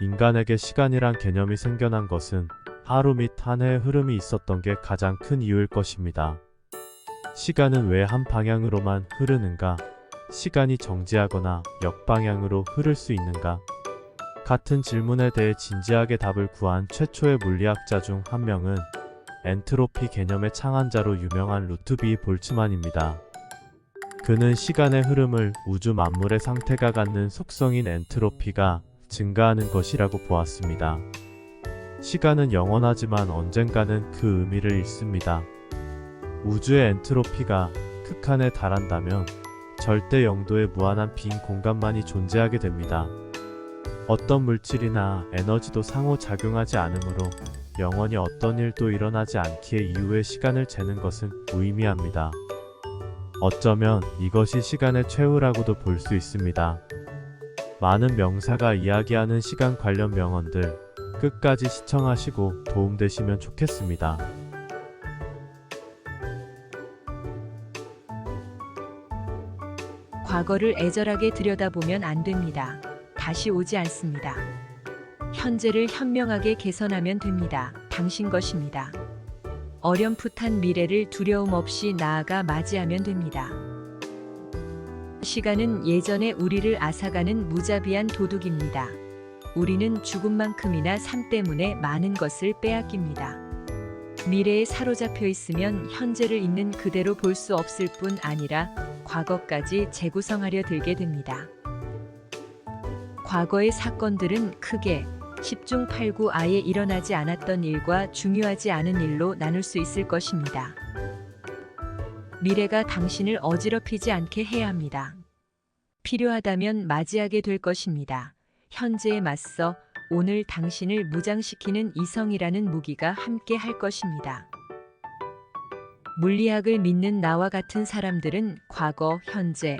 인간에게 시간이란 개념이 생겨난 것은 하루 및 한 해의 흐름이 있었던 게 가장 큰 이유일 것입니다. 시간은 왜 한 방향으로만 흐르는가? 시간이 정지하거나 역방향으로 흐를 수 있는가? 같은 질문에 대해 진지하게 답을 구한 최초의 물리학자 중 한 명은 엔트로피 개념의 창안자로 유명한 루트비 볼츠만입니다. 그는 시간의 흐름을 우주 만물의 상태가 갖는 속성인 엔트로피가 증가하는 것이라고 보았습니다. 시간은 영원하지만 언젠가는 그 의미를 잃습니다. 우주의 엔트로피가 극한에 달한다면 절대 영도의 무한한 빈 공간만이 존재하게 됩니다. 어떤 물질이나 에너지도 상호작용하지 않으므로 영원히 어떤 일도 일어나지 않기에 이후의 시간을 재는 것은 무의미합니다. 어쩌면 이것이 시간의 최후라고도 볼 수 있습니다. 많은 명사가 이야기하는 시간 관련 명언들 끝까지 시청하시고 도움되시면 좋겠습니다. 과거를 애절하게 들여다보면 안 됩니다. 다시 오지 않습니다. 현재를 현명하게 개선하면 됩니다. 당신 것입니다. 어렴풋한 미래를 두려움 없이 나아가 맞이하면 됩니다. 시간은 예전에 우리를 앗아가는 무자비한 도둑입니다. 우리는 죽음만큼이나 삶 때문에 많은 것을 빼앗깁니다. 미래에 사로잡혀 있으면 현재를 있는 그대로 볼 수 없을 뿐 아니라 과거까지 재구성하려 들게 됩니다. 과거의 사건들은 크게 10중 8구 아예 일어나지 않았던 일과 중요하지 않은 일로 나눌 수 있을 것입니다. 미래가 당신을 어지럽히지 않게 해야 합니다. 필요하다면 맞이하게 될 것입니다. 현재에 맞서 오늘 당신을 무장시키는 이성이라는 무기가 함께 할 것입니다. 물리학을 믿는 나와 같은 사람들은 과거, 현재,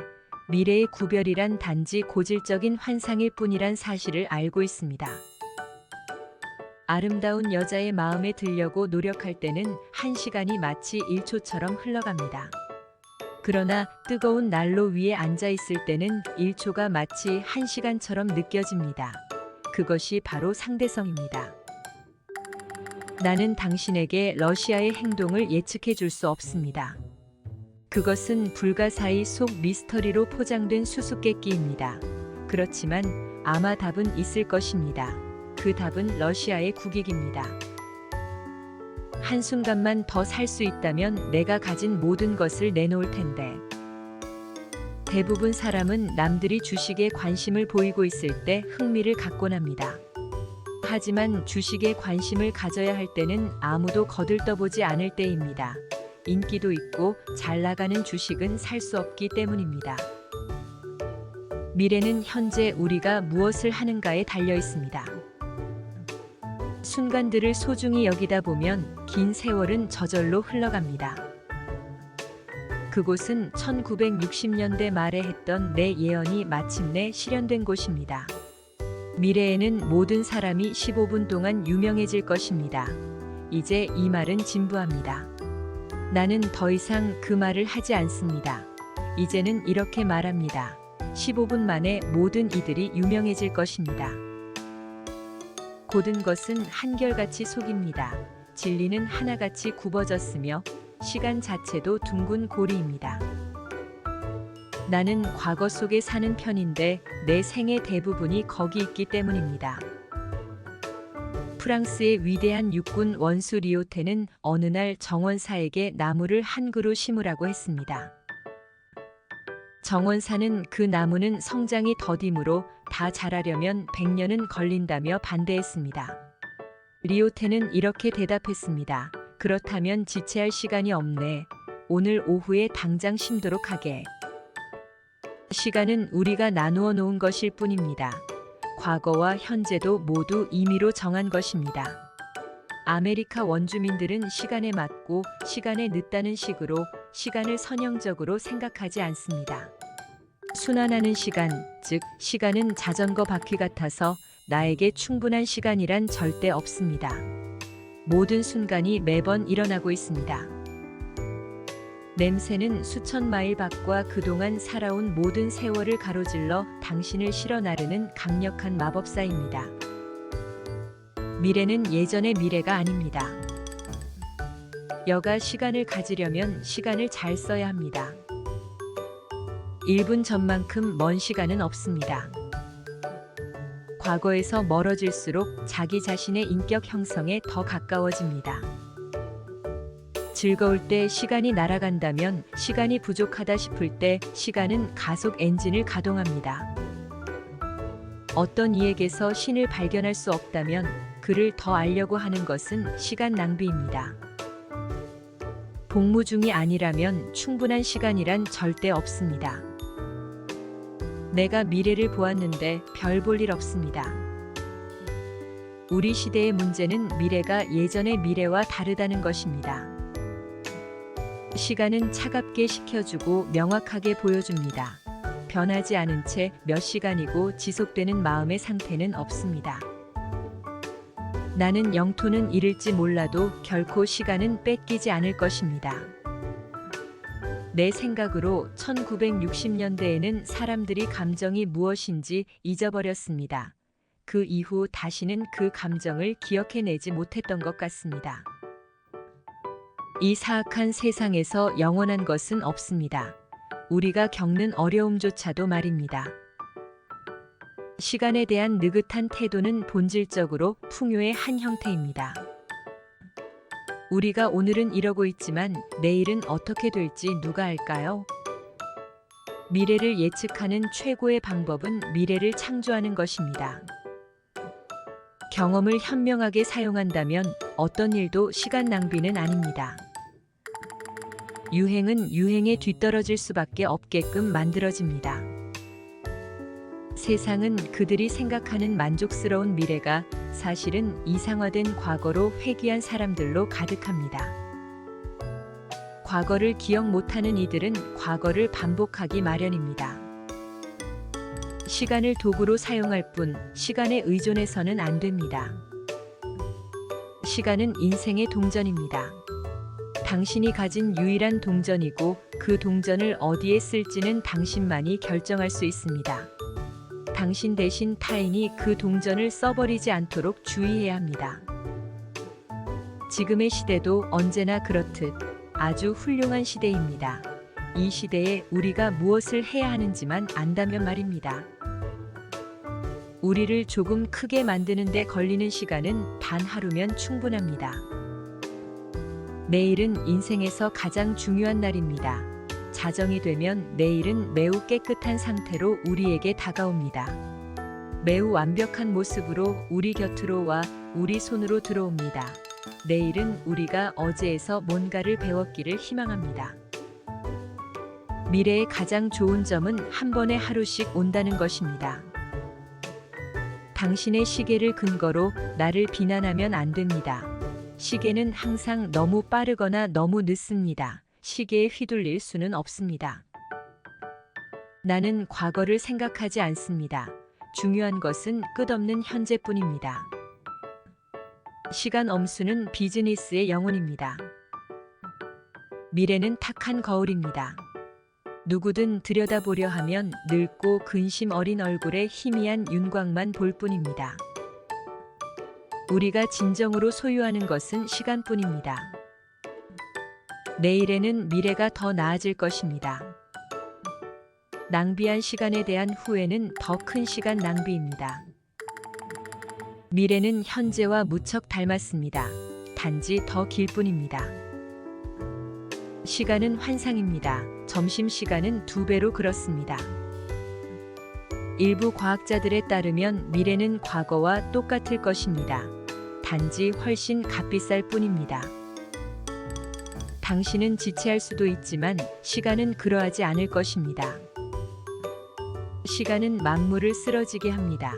미래의 구별이란 단지 고질적인 환상일 뿐이란 사실을 알고 있습니다. 아름다운 여자의 마음에 들려고 노력할 때는 1시간이 마치 1초처럼 흘러갑니다. 그러나 뜨거운 난로 위에 앉아 있을 때는 1초가 마치 1시간처럼 느껴집니다. 그것이 바로 상대성입니다. 나는 당신에게 러시아의 행동을 예측해 줄 수 없습니다. 그것은 불가사의 속 미스터리로 포장된 수수께끼입니다. 그렇지만 아마 답은 있을 것입니다. 그 답은 러시아의 국익입니다. 한순간만 더 살 수 있다면 내가 가진 모든 것을 내놓을 텐데. 대부분 사람은 남들이 주식에 관심을 보이고 있을 때 흥미를 갖곤 합니다. 하지만 주식에 관심을 가져야 할 때는 아무도 거들떠보지 않을 때입니다. 인기도 있고 잘 나가는 주식은 살 수 없기 때문입니다. 미래는 현재 우리가 무엇을 하는가에 달려 있습니다. 순간들을 소중히 여기다 보면 긴 세월은 저절로 흘러갑니다. 그곳은 1960년대 말에 했던 내 예언이 마침내 실현된 곳입니다. 미래에는 모든 사람이 15분 동안 유명해질 것입니다. 이제 이 말은 진부합니다. 나는 더 이상 그 말을 하지 않습니다. 이제는 이렇게 말합니다. 15분 만에 모든 이들이 유명해질 것입니다. 고든 것은 한결같이 속입니다. 진리는 하나같이 굽어졌으며 시간 자체도 둥근 고리입니다. 나는 과거 속에 사는 편인데 내 생의 대부분이 거기 있기 때문입니다. 프랑스의 위대한 육군 원수 리오테는 어느 날 정원사에게 나무를 한 그루 심으라고 했습니다. 정원사는 그 나무는 성장이 더디므로 다 자라려면 100년은 걸린다며 반대했습니다. 리오테는 이렇게 대답했습니다. 그렇다면 지체할 시간이 없네. 오늘 오후에 당장 심도록 하게. 시간은 우리가 나누어 놓은 것일 뿐입니다. 과거와 현재도 모두 임의로 정한 것입니다. 아메리카 원주민들은 시간에 맞고 시간에 늦다는 식으로 시간을 선형적으로 생각하지 않습니다. 순환하는 시간, 즉 시간은 자전거 바퀴 같아서 나에게 충분한 시간이란 절대 없습니다. 모든 순간이 매번 일어나고 있습니다. 냄새는 수천 마일 밖과 그동안 살아온 모든 세월을 가로질러 당신을 실어 나르는 강력한 마법사입니다. 미래는 예전의 미래가 아닙니다. 여가 시간을 가지려면 시간을 잘 써야 합니다. 1분 전만큼 먼 시간은 없습니다. 과거에서 멀어질수록 자기 자신의 인격 형성에 더 가까워집니다. 즐거울 때 시간이 날아간다면 시간이 부족하다 싶을 때 시간은 가속 엔진을 가동합니다. 어떤 이에게서 신을 발견할 수 없다면 그를 더 알려고 하는 것은 시간 낭비입니다. 복무 중이 아니라면 충분한 시간이란 절대 없습니다. 내가 미래를 보았는데 별 볼 일 없습니다. 우리 시대의 문제는 미래가 예전의 미래와 다르다는 것입니다. 시간은 차갑게 식혀주고 명확하게 보여줍니다. 변하지 않은 채 몇 시간이고 지속되는 마음의 상태는 없습니다. 나는 영토는 잃을지 몰라도 결코 시간은 뺏기지 않을 것입니다. 내 생각으로 1960년대에는 사람들이 감정이 무엇인지 잊어버렸습니다. 그 이후 다시는 그 감정을 기억해내지 못했던 것 같습니다. 이 사악한 세상에서 영원한 것은 없습니다. 우리가 겪는 어려움조차도 말입니다. 시간에 대한 느긋한 태도는 본질적으로 풍요의 한 형태입니다. 우리가 오늘은 이러고 있지만 내일은 어떻게 될지 누가 알까요? 미래를 예측하는 최고의 방법은 미래를 창조하는 것입니다. 경험을 현명하게 사용한다면 어떤 일도 시간 낭비는 아닙니다. 유행은 유행에 뒤떨어질 수밖에 없게끔 만들어집니다. 세상은 그들이 생각하는 만족스러운 미래가 사실은 이상화된 과거로 회귀한 사람들로 가득합니다. 과거를 기억 못하는 이들은 과거를 반복하기 마련입니다. 시간을 도구로 사용할 뿐 시간에 의존해서는 안 됩니다. 시간은 인생의 동전입니다. 당신이 가진 유일한 동전이고 그 동전을 어디에 쓸지는 당신만이 결정할 수 있습니다. 당신 대신 타인이 그 동전을 써버리지 않도록 주의해야 합니다. 지금의 시대도 언제나 그렇듯 아주 훌륭한 시대입니다. 이 시대에 우리가 무엇을 해야 하는지만 안다면 말입니다. 우리를 조금 크게 만드는 데 걸리는 시간은 단 하루면 충분합니다. 내일은 인생에서 가장 중요한 날입니다. 자정이 되면 내일은 매우 깨끗한 상태로 우리에게 다가옵니다. 매우 완벽한 모습으로 우리 곁으로 와 우리 손으로 들어옵니다. 내일은 우리가 어제에서 뭔가를 배웠기를 희망합니다. 미래의 가장 좋은 점은 한 번에 하루씩 온다는 것입니다. 당신의 시계를 근거로 나를 비난하면 안 됩니다. 시계는 항상 너무 빠르거나 너무 늦습니다. 시계에 휘둘릴 수는 없습니다. 나는 과거를 생각하지 않습니다. 중요한 것은 끝없는 현재뿐입니다. 시간 엄수는 비즈니스의 영혼입니다. 미래는 탁한 거울입니다. 누구든 들여다보려 하면 늙고 근심 어린 얼굴에 희미한 윤곽만 볼 뿐입니다. 우리가 진정으로 소유하는 것은 시간뿐입니다. 내일에는 미래가 더 나아질 것입니다. 낭비한 시간에 대한 후회는 더 큰 시간 낭비입니다. 미래는 현재와 무척 닮았습니다. 단지 더 길 뿐입니다. 시간은 환상입니다. 점심시간은 2배로 그렇습니다. 일부 과학자들에 따르면 미래는 과거와 똑같을 것입니다. 단지 훨씬 값비쌀 뿐입니다. 당신은 지체할 수도 있지만 시간은 그러하지 않을 것입니다. 시간은 만물을 쓰러지게 합니다.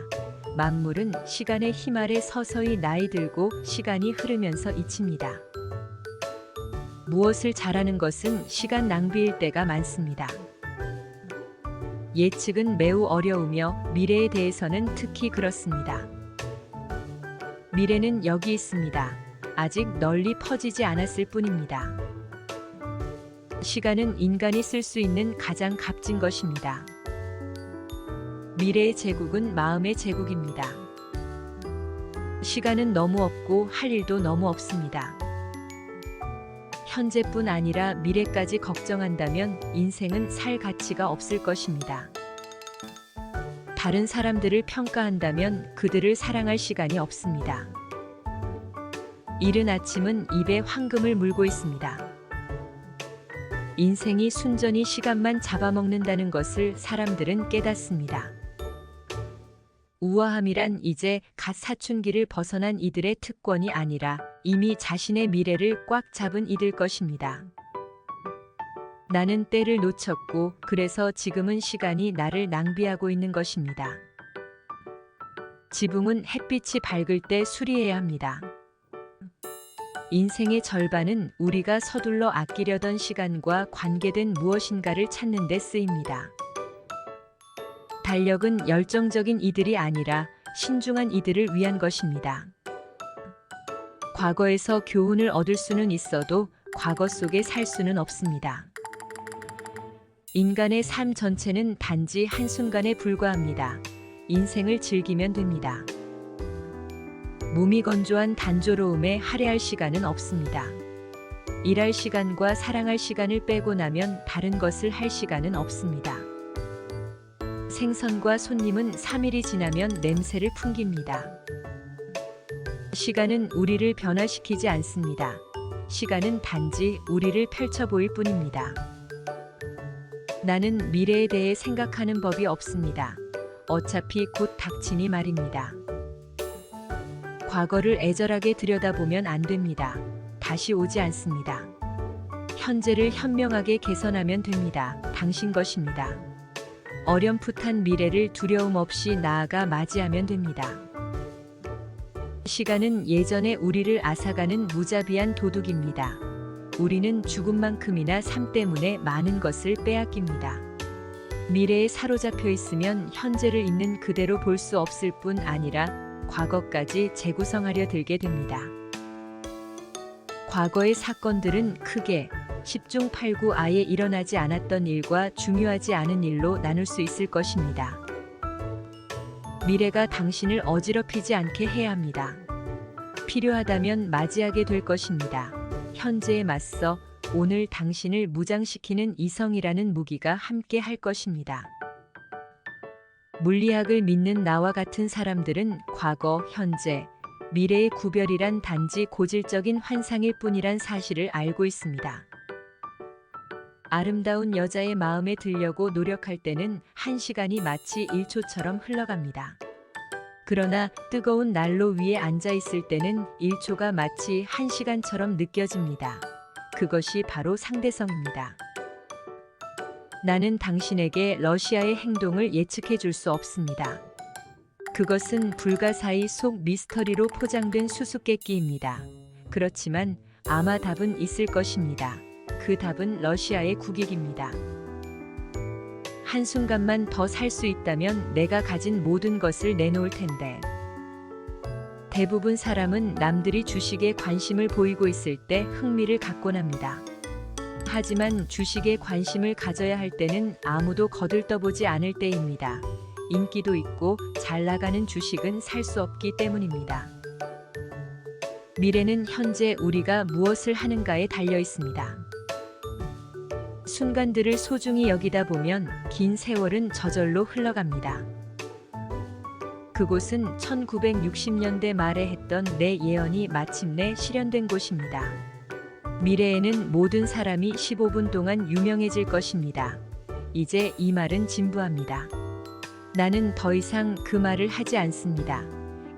만물은 시간의 힘 아래 서서히 나이 들고 시간이 흐르면서 잊힙니다. 무엇을 잘하는 것은 시간 낭비일 때가 많습니다. 예측은 매우 어려우며 미래에 대해서는 특히 그렇습니다. 미래는 여기 있습니다. 아직 널리 퍼지지 않았을 뿐입니다. 시간은 인간이 쓸 수 있는 가장 값진 것입니다. 미래의 제국은 마음의 제국입니다. 시간은 너무 없고 할 일도 너무 없습니다. 현재뿐 아니라 미래까지 걱정한다면 인생은 살 가치가 없을 것입니다. 다른 사람들을 평가한다면 그들을 사랑할 시간이 없습니다. 이른 아침은 입에 황금을 물고 있습니다. 인생이 순전히 시간만 잡아먹는다는 것을 사람들은 깨닫습니다. 우아함이란 이제 갓 사춘기를 벗어난 이들의 특권이 아니라 이미 자신의 미래를 꽉 잡은 이들 것입니다. 나는 때를 놓쳤고 그래서 지금은 시간이 나를 낭비하고 있는 것입니다. 지붕은 햇빛이 밝을 때 수리해야 합니다. 인생의 절반은 우리가 서둘러 아끼려던 시간과 관계된 무엇인가를 찾는 데 쓰입니다. 달력은 열정적인 이들이 아니라 신중한 이들을 위한 것입니다. 과거에서 교훈을 얻을 수는 있어도 과거 속에 살 수는 없습니다. 인간의 삶 전체는 단지 한순간에 불과합니다. 인생을 즐기면 됩니다. 무미건조한 단조로움에 할애할 시간은 없습니다. 일할 시간과 사랑할 시간을 빼고 나면 다른 것을 할 시간은 없습니다. 생선과 손님은 3일이 지나면 냄새를 풍깁니다. 시간은 우리를 변화시키지 않습니다. 시간은 단지 우리를 펼쳐 보일 뿐입니다. 나는 미래에 대해 생각하는 법이 없습니다. 어차피 곧 닥치니 말입니다. 과거를 애절하게 들여다보면 안 됩니다. 다시 오지 않습니다. 현재를 현명하게 개선하면 됩니다. 당신 것입니다. 어렴풋한 미래를 두려움 없이 나아가 맞이하면 됩니다. 시간은 예전에 우리를 앗아가는 무자비한 도둑입니다. 우리는 죽음만큼이나 삶 때문에 많은 것을 빼앗깁니다. 미래에 사로잡혀 있으면 현재를 있는 그대로 볼 수 없을 뿐 아니라 과거까지 재구성하려 들게 됩니다. 과거의 사건들은 크게 10중 8구 아예 일어나지 않았던 일과 중요하지 않은 일로 나눌 수 있을 것입니다. 미래가 당신을 어지럽히지 않게 해야 합니다. 필요하다면 맞이하게 될 것입니다. 현재에 맞서 오늘 당신을 무장시키는 이성이라는 무기가 함께 할 것입니다. 물리학을 믿는 나와 같은 사람들은 과거, 현재, 미래의 구별이란 단지 고질적인 환상일 뿐이란 사실을 알고 있습니다. 아름다운 여자의 마음에 들려고 노력할 때는 1시간이 마치 1초처럼 흘러갑니다. 그러나 뜨거운 난로 위에 앉아 있을 때는 1초가 마치 1시간처럼 느껴집니다. 그것이 바로 상대성입니다. 나는 당신에게 러시아의 행동을 예측해 줄 수 없습니다. 그것은 불가사의 속 미스터리로 포장된 수수께끼입니다. 그렇지만 아마 답은 있을 것입니다. 그 답은 러시아의 국익입니다. 한순간만 더 살 수 있다면 내가 가진 모든 것을 내놓을 텐데. 대부분 사람은 남들이 주식에 관심을 보이고 있을 때 흥미를 갖곤 합니다. 하지만 주식에 관심을 가져야 할 때는 아무도 거들떠보지 않을 때입니다. 인기도 있고 잘 나가는 주식은 살 수 없기 때문입니다. 미래는 현재 우리가 무엇을 하는가에 달려 있습니다. 순간들을 소중히 여기다 보면 긴 세월은 저절로 흘러갑니다. 그곳은 1960년대 말에 했던 내 예언이 마침내 실현된 곳입니다. 미래에는 모든 사람이 15분 동안 유명해질 것입니다. 이제 이 말은 진부합니다. 나는 더 이상 그 말을 하지 않습니다.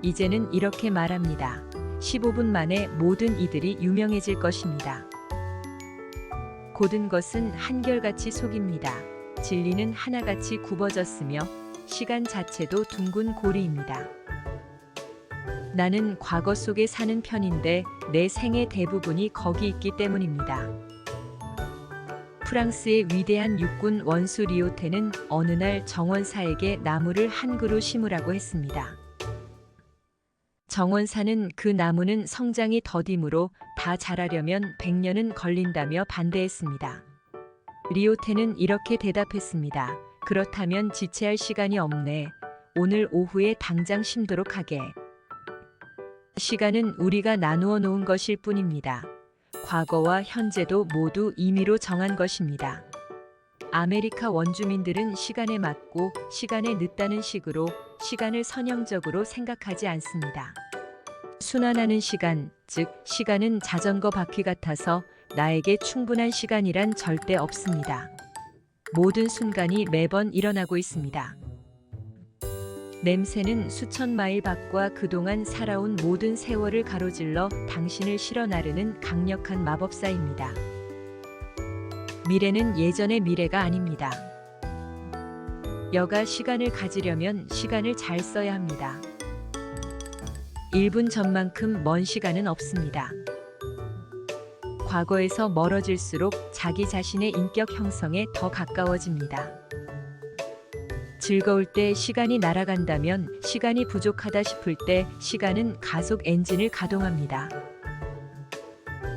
이제는 이렇게 말합니다. 15분 만에 모든 이들이 유명해질 것입니다. 고든 것은 한결같이 속입니다. 진리는 하나같이 굽어졌으며 시간 자체도 둥근 고리입니다. 나는 과거 속에 사는 편인데 내 생의 대부분이 거기 있기 때문입니다. 프랑스의 위대한 육군 원수 리오테는 어느 날 정원사에게 나무를 한 그루 심으라고 했습니다. 정원사는 그 나무는 성장이 더디므로 다 자라려면 100년은 걸린다며 반대했습니다. 리오테는 이렇게 대답했습니다. 그렇다면 지체할 시간이 없네. 오늘 오후에 당장 심도록 하게. 시간은 우리가 나누어 놓은 것일 뿐입니다. 과거와 현재도 모두 임의로 정한 것입니다. 아메리카 원주민들은 시간에 맞고 시간에 늦다는 식으로 시간을 선형적으로 생각하지 않습니다. 순환하는 시간, 즉 시간은 자전거 바퀴 같아서 나에게 충분한 시간이란 절대 없습니다. 모든 순간이 매번 일어나고 있습니다. 냄새는 수천 마일 밖과 그동안 살아온 모든 세월을 가로질러 당신을 실어 나르는 강력한 마법사입니다. 미래는 예전의 미래가 아닙니다. 여가 시간을 가지려면 시간을 잘 써야 합니다. 1분 전만큼 먼 시간은 없습니다. 과거에서 멀어질수록 자기 자신의 인격 형성에 더 가까워집니다. 즐거울 때 시간이 날아간다면 시간이 부족하다 싶을 때 시간은 가속 엔진을 가동합니다.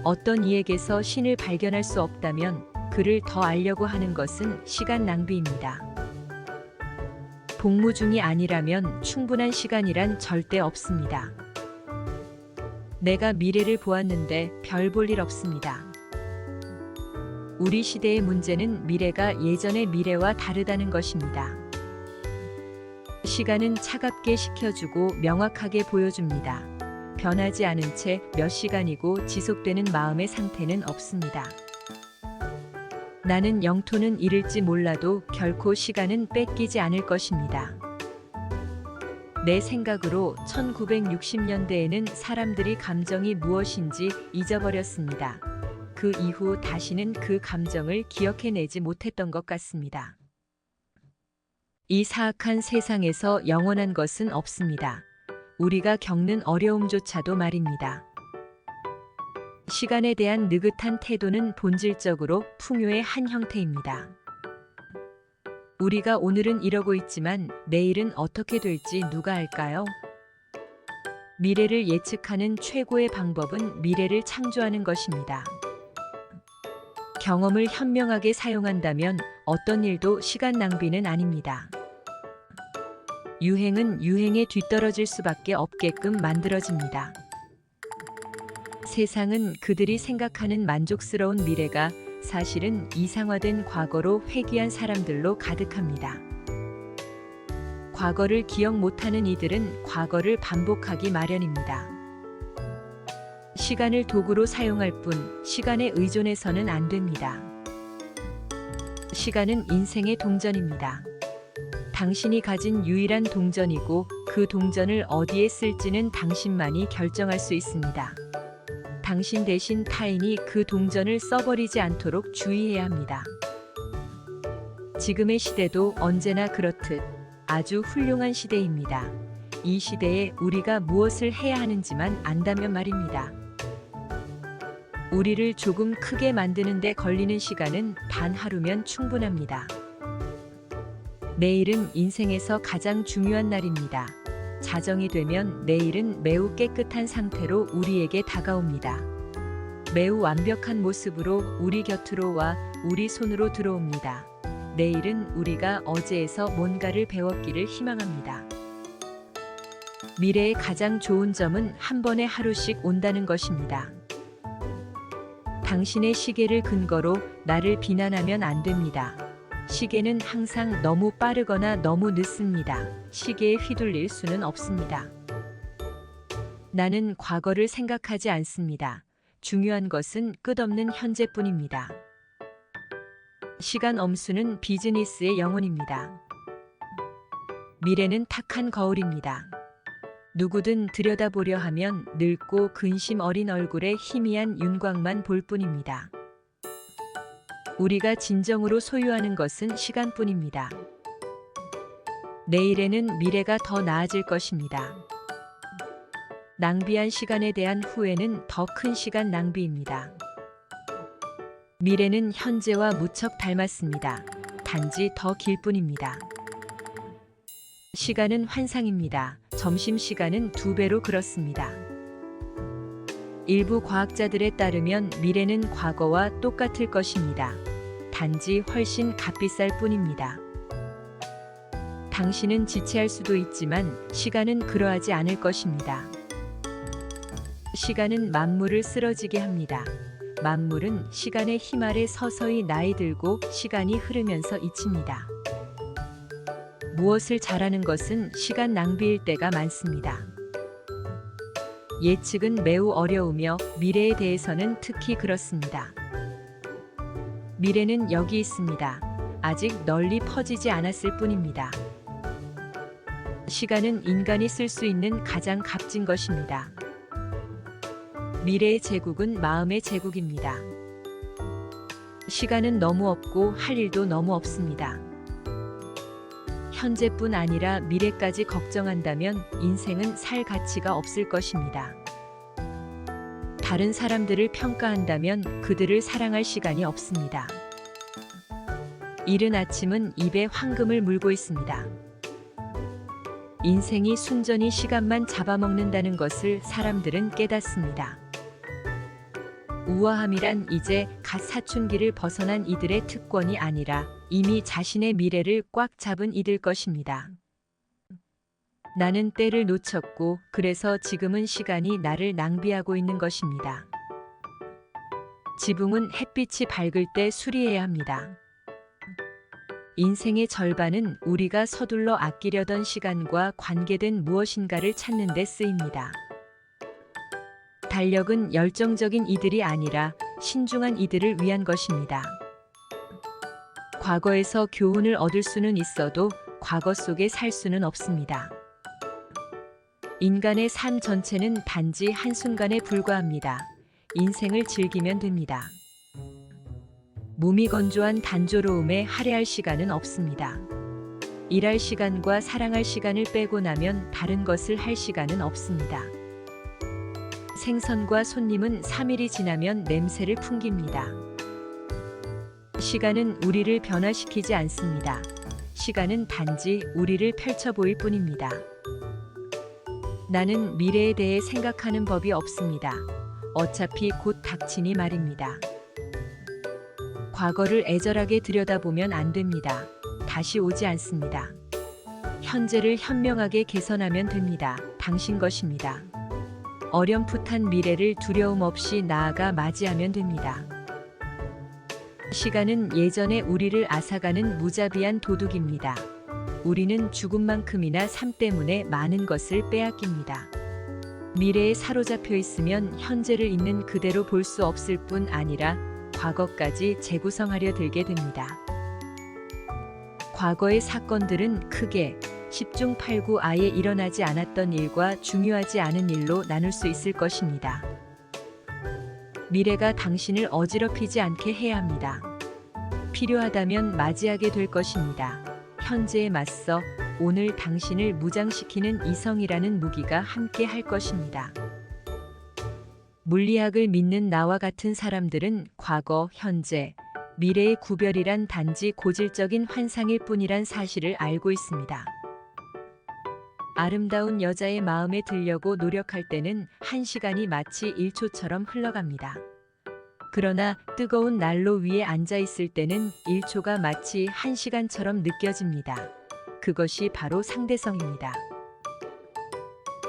어떤 이에게서 신을 발견할 수 없다면 그를 더 알려고 하는 것은 시간 낭비입니다. 복무 중이 아니라면 충분한 시간이란 절대 없습니다. 내가 미래를 보았는데 별 볼 일 없습니다. 우리 시대의 문제는 미래가 예전의 미래와 다르다는 것입니다. 시간은 차갑게 식혀주고 명확하게 보여줍니다. 변하지 않은 채 몇 시간이고 지속되는 마음의 상태는 없습니다. 나는 영토는 잃을지 몰라도 결코 시간은 뺏기지 않을 것입니다. 내 생각으로 1960년대에는 사람들이 감정이 무엇인지 잊어버렸습니다. 그 이후 다시는 그 감정을 기억해내지 못했던 것 같습니다. 이 사악한 세상에서 영원한 것은 없습니다. 우리가 겪는 어려움조차도 말입니다. 시간에 대한 느긋한 태도는 본질적으로 풍요의 한 형태입니다. 우리가 오늘은 이러고 있지만 내일은 어떻게 될지 누가 알까요? 미래를 예측하는 최고의 방법은 미래를 창조하는 것입니다. 경험을 현명하게 사용한다면 어떤 일도 시간 낭비는 아닙니다. 유행은 유행에 뒤떨어질 수밖에 없게끔 만들어집니다. 세상은 그들이 생각하는 만족스러운 미래가 사실은 이상화된 과거로 회귀한 사람들로 가득합니다. 과거를 기억 못하는 이들은 과거를 반복하기 마련입니다. 시간을 도구로 사용할 뿐 시간에 의존해서는 안 됩니다. 시간은 인생의 동전입니다. 당신이 가진 유일한 동전이고 그 동전을 어디에 쓸지는 당신만이 결정할 수 있습니다. 당신 대신 타인이 그 동전을 써버리지 않도록 주의해야 합니다. 지금의 시대도 언제나 그렇듯 아주 훌륭한 시대입니다. 이 시대에 우리가 무엇을 해야 하는지만 안다면 말입니다. 우리를 조금 크게 만드는 데 걸리는 시간은 단 하루면 충분합니다. 내일은 인생에서 가장 중요한 날입니다. 자정이 되면 내일은 매우 깨끗한 상태로 우리에게 다가옵니다. 매우 완벽한 모습으로 우리 곁으로 와 우리 손으로 들어옵니다. 내일은 우리가 어제에서 뭔가를 배웠기를 희망합니다. 미래의 가장 좋은 점은 한 번에 하루씩 온다는 것입니다. 당신의 시계를 근거로 나를 비난하면 안 됩니다. 시계는 항상 너무 빠르거나 너무 늦습니다. 시계에 휘둘릴 수는 없습니다. 나는 과거를 생각하지 않습니다. 중요한 것은 끝없는 현재뿐입니다. 시간 엄수는 비즈니스의 영혼입니다. 미래는 탁한 거울입니다. 누구든 들여다보려 하면 늙고 근심 어린 얼굴에 희미한 윤곽만 볼 뿐입니다. 우리가 진정으로 소유하는 것은 시간뿐입니다. 내일에는 미래가 더 나아질 것입니다. 낭비한 시간에 대한 후회는 더 큰 시간 낭비입니다. 미래는 현재와 무척 닮았습니다. 단지 더 길 뿐입니다. 시간은 환상입니다. 점심시간은 2배로 그렇습니다. 일부 과학자들에 따르면 미래는 과거와 똑같을 것입니다. 단지 훨씬 값비쌀 뿐입니다. 당신은 지체할 수도 있지만 시간은 그러하지 않을 것입니다. 시간은 만물을 쓰러지게 합니다. 만물은 시간의 힘 아래 서서히 나이 들고 시간이 흐르면서 잊힙니다. 무엇을 잘하는 것은 시간 낭비일 때가 많습니다. 예측은 매우 어려우며 미래에 대해서는 특히 그렇습니다. 미래는 여기 있습니다. 아직 널리 퍼지지 않았을 뿐입니다. 시간은 인간이 쓸 수 있는 가장 값진 것입니다. 미래의 제국은 마음의 제국입니다. 시간은 너무 없고 할 일도 너무 없습니다. 현재뿐 아니라 미래까지 걱정한다면 인생은 살 가치가 없을 것입니다. 다른 사람들을 평가한다면 그들을 사랑할 시간이 없습니다. 이른 아침은 입에 황금을 물고 있습니다. 인생이 순전히 시간만 잡아먹는다는 것을 사람들은 깨닫습니다. 우아함이란 이제 갓 사춘기를 벗어난 이들의 특권이 아니라 이미 자신의 미래를 꽉 잡은 이들 것입니다. 나는 때를 놓쳤고 그래서 지금은 시간이 나를 낭비하고 있는 것입니다. 지붕은 햇빛이 밝을 때 수리해야 합니다. 인생의 절반은 우리가 서둘러 아끼려던 시간과 관계된 무엇인가를 찾는 데 쓰입니다. 달력은 열정적인 이들이 아니라 신중한 이들을 위한 것입니다. 과거에서 교훈을 얻을 수는 있어도 과거 속에 살 수는 없습니다. 인간의 삶 전체는 단지 한순간에 불과합니다. 인생을 즐기면 됩니다. 무미건조한 단조로움에 할애할 시간은 없습니다. 일할 시간과 사랑할 시간을 빼고 나면 다른 것을 할 시간은 없습니다. 생선과 손님은 3일이 지나면 냄새를 풍깁니다. 시간은 우리를 변화시키지 않습니다. 시간은 단지 우리를 펼쳐 보일 뿐입니다. 나는 미래에 대해 생각하는 법이 없습니다. 어차피 곧 닥치니 말입니다. 과거를 애절하게 들여다보면 안 됩니다. 다시 오지 않습니다. 현재를 현명하게 개선하면 됩니다. 당신 것입니다. 어렴풋한 미래를 두려움 없이 나아가 맞이하면 됩니다. 시간은 예전에 우리를 앗아가는 무자비한 도둑입니다. 우리는 죽음만큼이나 삶 때문에 많은 것을 빼앗깁니다. 미래에 사로잡혀 있으면 현재를 있는 그대로 볼 수 없을 뿐 아니라 과거까지 재구성하려 들게 됩니다. 과거의 사건들은 크게 10중 8구 아예 일어나지 않았던 일과 중요하지 않은 일로 나눌 수 있을 것입니다. 미래가 당신을 어지럽히지 않게 해야 합니다. 필요하다면 맞이하게 될 것입니다. 현재에 맞서 오늘 당신을 무장시키는 이성이라는 무기가 함께 할 것입니다. 물리학을 믿는 나와 같은 사람들은 과거, 현재, 미래의 구별이란 단지 고질적인 환상일 뿐이란 사실을 알고 있습니다. 아름다운 여자의 마음에 들려고 노력할 때는 1시간이 마치 1초처럼 흘러갑니다. 그러나 뜨거운 난로 위에 앉아 있을 때는 1초가 마치 1시간처럼 느껴집니다. 그것이 바로 상대성입니다.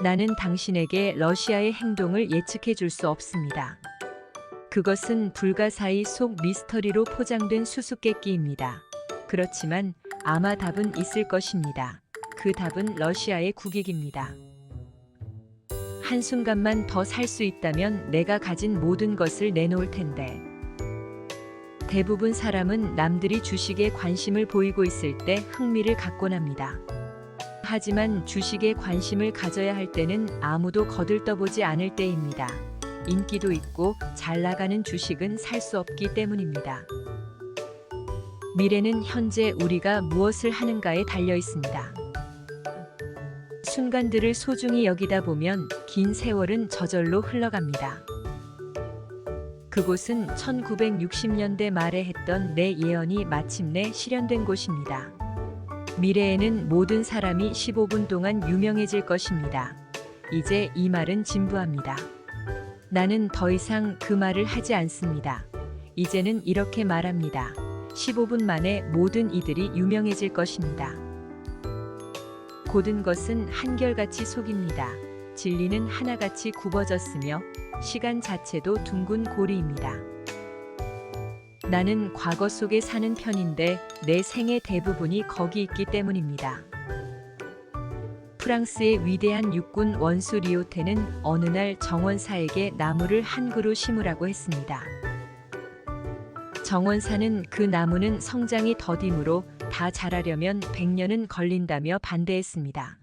나는 당신에게 러시아의 행동을 예측해 줄 수 없습니다. 그것은 불가사의 속 미스터리로 포장된 수수께끼입니다. 그렇지만 아마 답은 있을 것입니다. 그 답은 러시아의 국익입니다. 한순간만 더 살 수 있다면 내가 가진 모든 것을 내놓을 텐데. 대부분 사람은 남들이 주식에 관심을 보이고 있을 때 흥미를 갖곤 합니다. 하지만 주식에 관심을 가져야 할 때는 아무도 거들떠보지 않을 때입니다. 인기도 있고 잘 나가는 주식은 살 수 없기 때문입니다. 미래는 현재 우리가 무엇을 하는가에 달려 있습니다. 순간들을 소중히 여기다 보면 긴 세월은 저절로 흘러갑니다. 그곳은 1960년대 말에 했던 내 예언이 마침내 실현된 곳입니다. 미래에는 모든 사람이 15분 동안 유명해질 것입니다. 이제 이 말은 진부합니다. 나는 더 이상 그 말을 하지 않습니다. 이제는 이렇게 말합니다. 15분 만에 모든 이들이 유명해질 것입니다. 고든 것은 한결같이 속입니다. 진리는 하나같이 굽어졌으며 시간 자체도 둥근 고리입니다. 나는 과거 속에 사는 편인데 내 생의 대부분이 거기 있기 때문입니다. 프랑스의 위대한 육군 원수 리오테는 어느 날 정원사에게 나무를 한 그루 심으라고 했습니다. 정원사는 그 나무는 성장이 더디므로 다 자라려면 100년은 걸린다며 반대했습니다.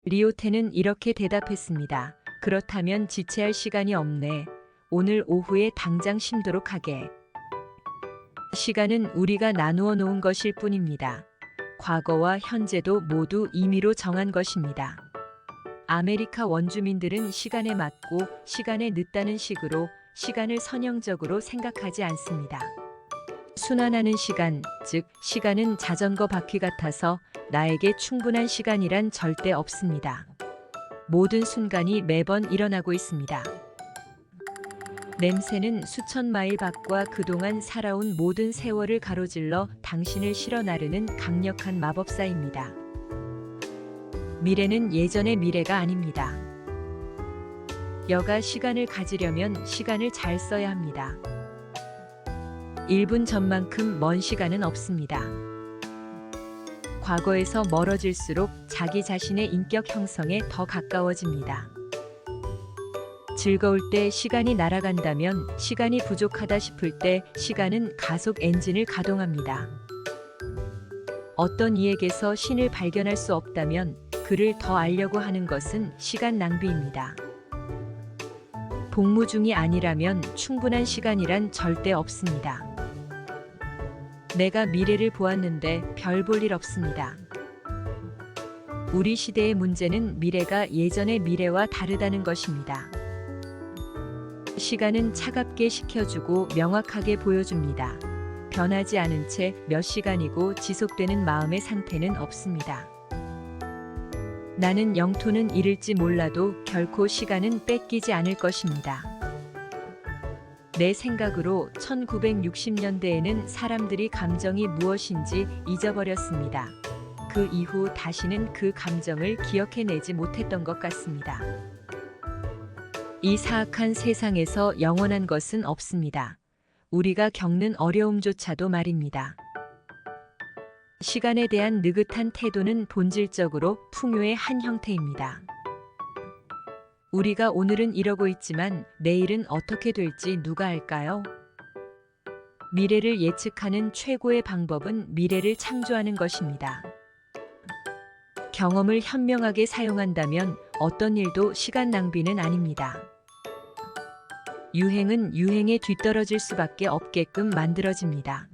리오테는 이렇게 대답했습니다. 그렇다면 지체할 시간이 없네. 오늘 오후에 당장 심도록 하게. 시간은 우리가 나누어 놓은 것일 뿐입니다. 과거와 현재도 모두 임의로 정한 것입니다. 아메리카 원주민들은 시간에 맞고 시간에 늦다는 식으로 시간을 선형적으로 생각하지 않습니다. 순환하는 시간, 즉 시간은 자전거 바퀴 같아서 나에게 충분한 시간이란 절대 없습니다. 모든 순간이 매번 일어나고 있습니다. 냄새는 수천 마일 밖과 그동안 살아온 모든 세월을 가로질러 당신을 실어 나르는 강력한 마법사입니다. 미래는 예전의 미래가 아닙니다. 여가 시간을 가지려면 시간을 잘 써야 합니다. 1분 전만큼 먼 시간은 없습니다. 과거에서 멀어질수록 자기 자신의 인격 형성에 더 가까워집니다. 즐거울 때 시간이 날아간다면 시간이 부족하다 싶을 때 시간은 가속 엔진을 가동합니다. 어떤 이에게서 신을 발견할 수 없다면 그를 더 알려고 하는 것은 시간 낭비입니다. 복무 중이 아니라면 충분한 시간이란 절대 없습니다. 내가 미래를 보았는데 별 볼 일 없습니다. 우리 시대의 문제는 미래가 예전의 미래와 다르다는 것입니다. 시간은 차갑게 식혀주고 명확하게 보여줍니다. 변하지 않은 채 몇 시간이고 지속되는 마음의 상태는 없습니다. 나는 영토는 잃을지 몰라도 결코 시간은 뺏기지 않을 것입니다. 내 생각으로 1960년대에는 사람들이 감정이 무엇인지 잊어버렸습니다. 그 이후 다시는 그 감정을 기억해내지 못했던 것 같습니다. 이 사악한 세상에서 영원한 것은 없습니다. 우리가 겪는 어려움조차도 말입니다. 시간에 대한 느긋한 태도는 본질적으로 풍요의 한 형태입니다. 우리가 오늘은 이러고 있지만 내일은 어떻게 될지 누가 알까요? 미래를 예측하는 최고의 방법은 미래를 창조하는 것입니다. 경험을 현명하게 사용한다면 어떤 일도 시간 낭비는 아닙니다. 유행은 유행에 뒤떨어질 수밖에 없게끔 만들어집니다.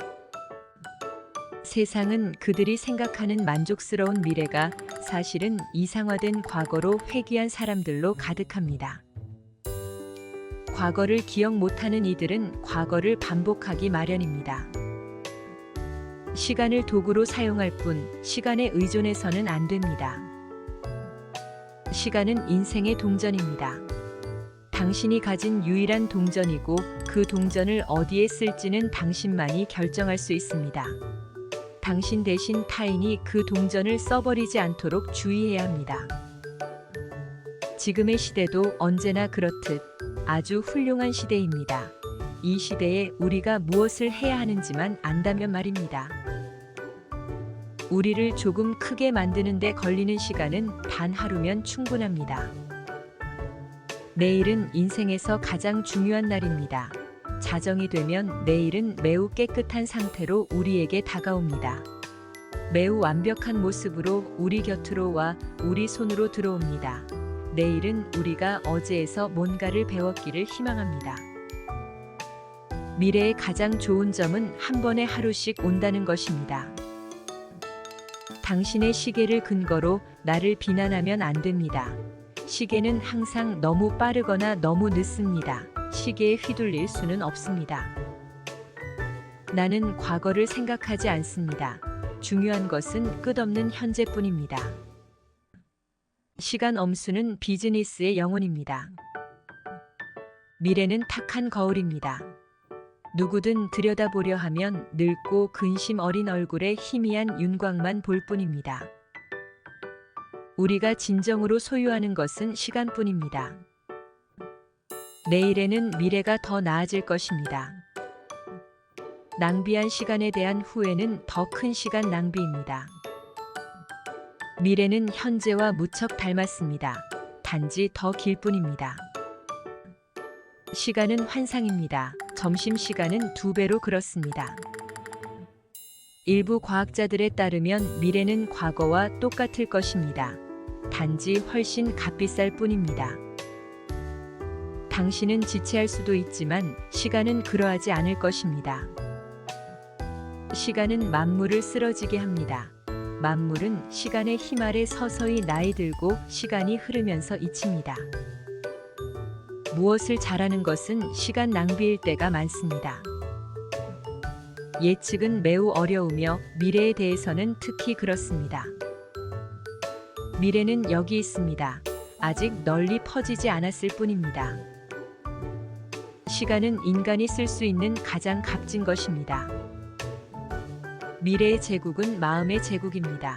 세상은 그들이 생각하는 만족스러운 미래가 사실은 이상화된 과거로 회귀한 사람들로 가득합니다. 과거를 기억 못하는 이들은 과거를 반복하기 마련입니다. 시간을 도구로 사용할 뿐 시간에 의존해서는 안 됩니다. 시간은 인생의 동전입니다. 당신이 가진 유일한 동전이고 그 동전을 어디에 쓸지는 당신만이 결정할 수 있습니다. 당신 대신 타인이 그 동전을 써버리지 않도록 주의해야 합니다. 지금의 시대도 언제나 그렇듯 아주 훌륭한 시대입니다. 이 시대에 우리가 무엇을 해야 하는지만 안다면 말입니다. 우리를 조금 크게 만드는 데 걸리는 시간은 단 하루면 충분합니다. 내일은 인생에서 가장 중요한 날입니다. 자정이 되면 내일은 매우 깨끗한 상태로 우리에게 다가옵니다. 매우 완벽한 모습으로 우리 곁으로 와 우리 손으로 들어옵니다. 내일은 우리가 어제에서 뭔가를 배웠기를 희망합니다. 미래의 가장 좋은 점은 한 번에 하루씩 온다는 것입니다. 당신의 시계를 근거로 나를 비난하면 안 됩니다. 시계는 항상 너무 빠르거나 너무 늦습니다. 시계에 휘둘릴 수는 없습니다. 나는 과거를 생각하지 않습니다. 중요한 것은 끝없는 현재뿐입니다. 시간 엄수는 비즈니스의 영혼입니다. 미래는 탁한 거울입니다. 누구든 들여다보려 하면 늙고 근심 어린 얼굴에 희미한 윤곽만 볼 뿐입니다. 우리가 진정으로 소유하는 것은 시간뿐입니다. 내일에는 미래가 더 나아질 것입니다. 낭비한 시간에 대한 후회는 더 큰 시간 낭비입니다. 미래는 현재와 무척 닮았습니다. 단지 더 길 뿐입니다. 시간은 환상입니다. 점심시간은 2배로 그렇습니다. 일부 과학자들에 따르면 미래는 과거와 똑같을 것입니다. 단지 훨씬 값비쌀 뿐입니다. 당신은 지체할 수도 있지만 시간은 그러하지 않을 것입니다. 시간은 만물을 쓰러지게 합니다. 만물은 시간의 힘 아래 서서히 나이 들고 시간이 흐르면서 잊힙니다. 무엇을 잘하는 것은 시간 낭비일 때가 많습니다. 예측은 매우 어려우며 미래에 대해서는 특히 그렇습니다. 미래는 여기 있습니다. 아직 널리 퍼지지 않았을 뿐입니다. 시간은 인간이 쓸 수 있는 가장 값진 것입니다. 미래의 제국은 마음의 제국입니다.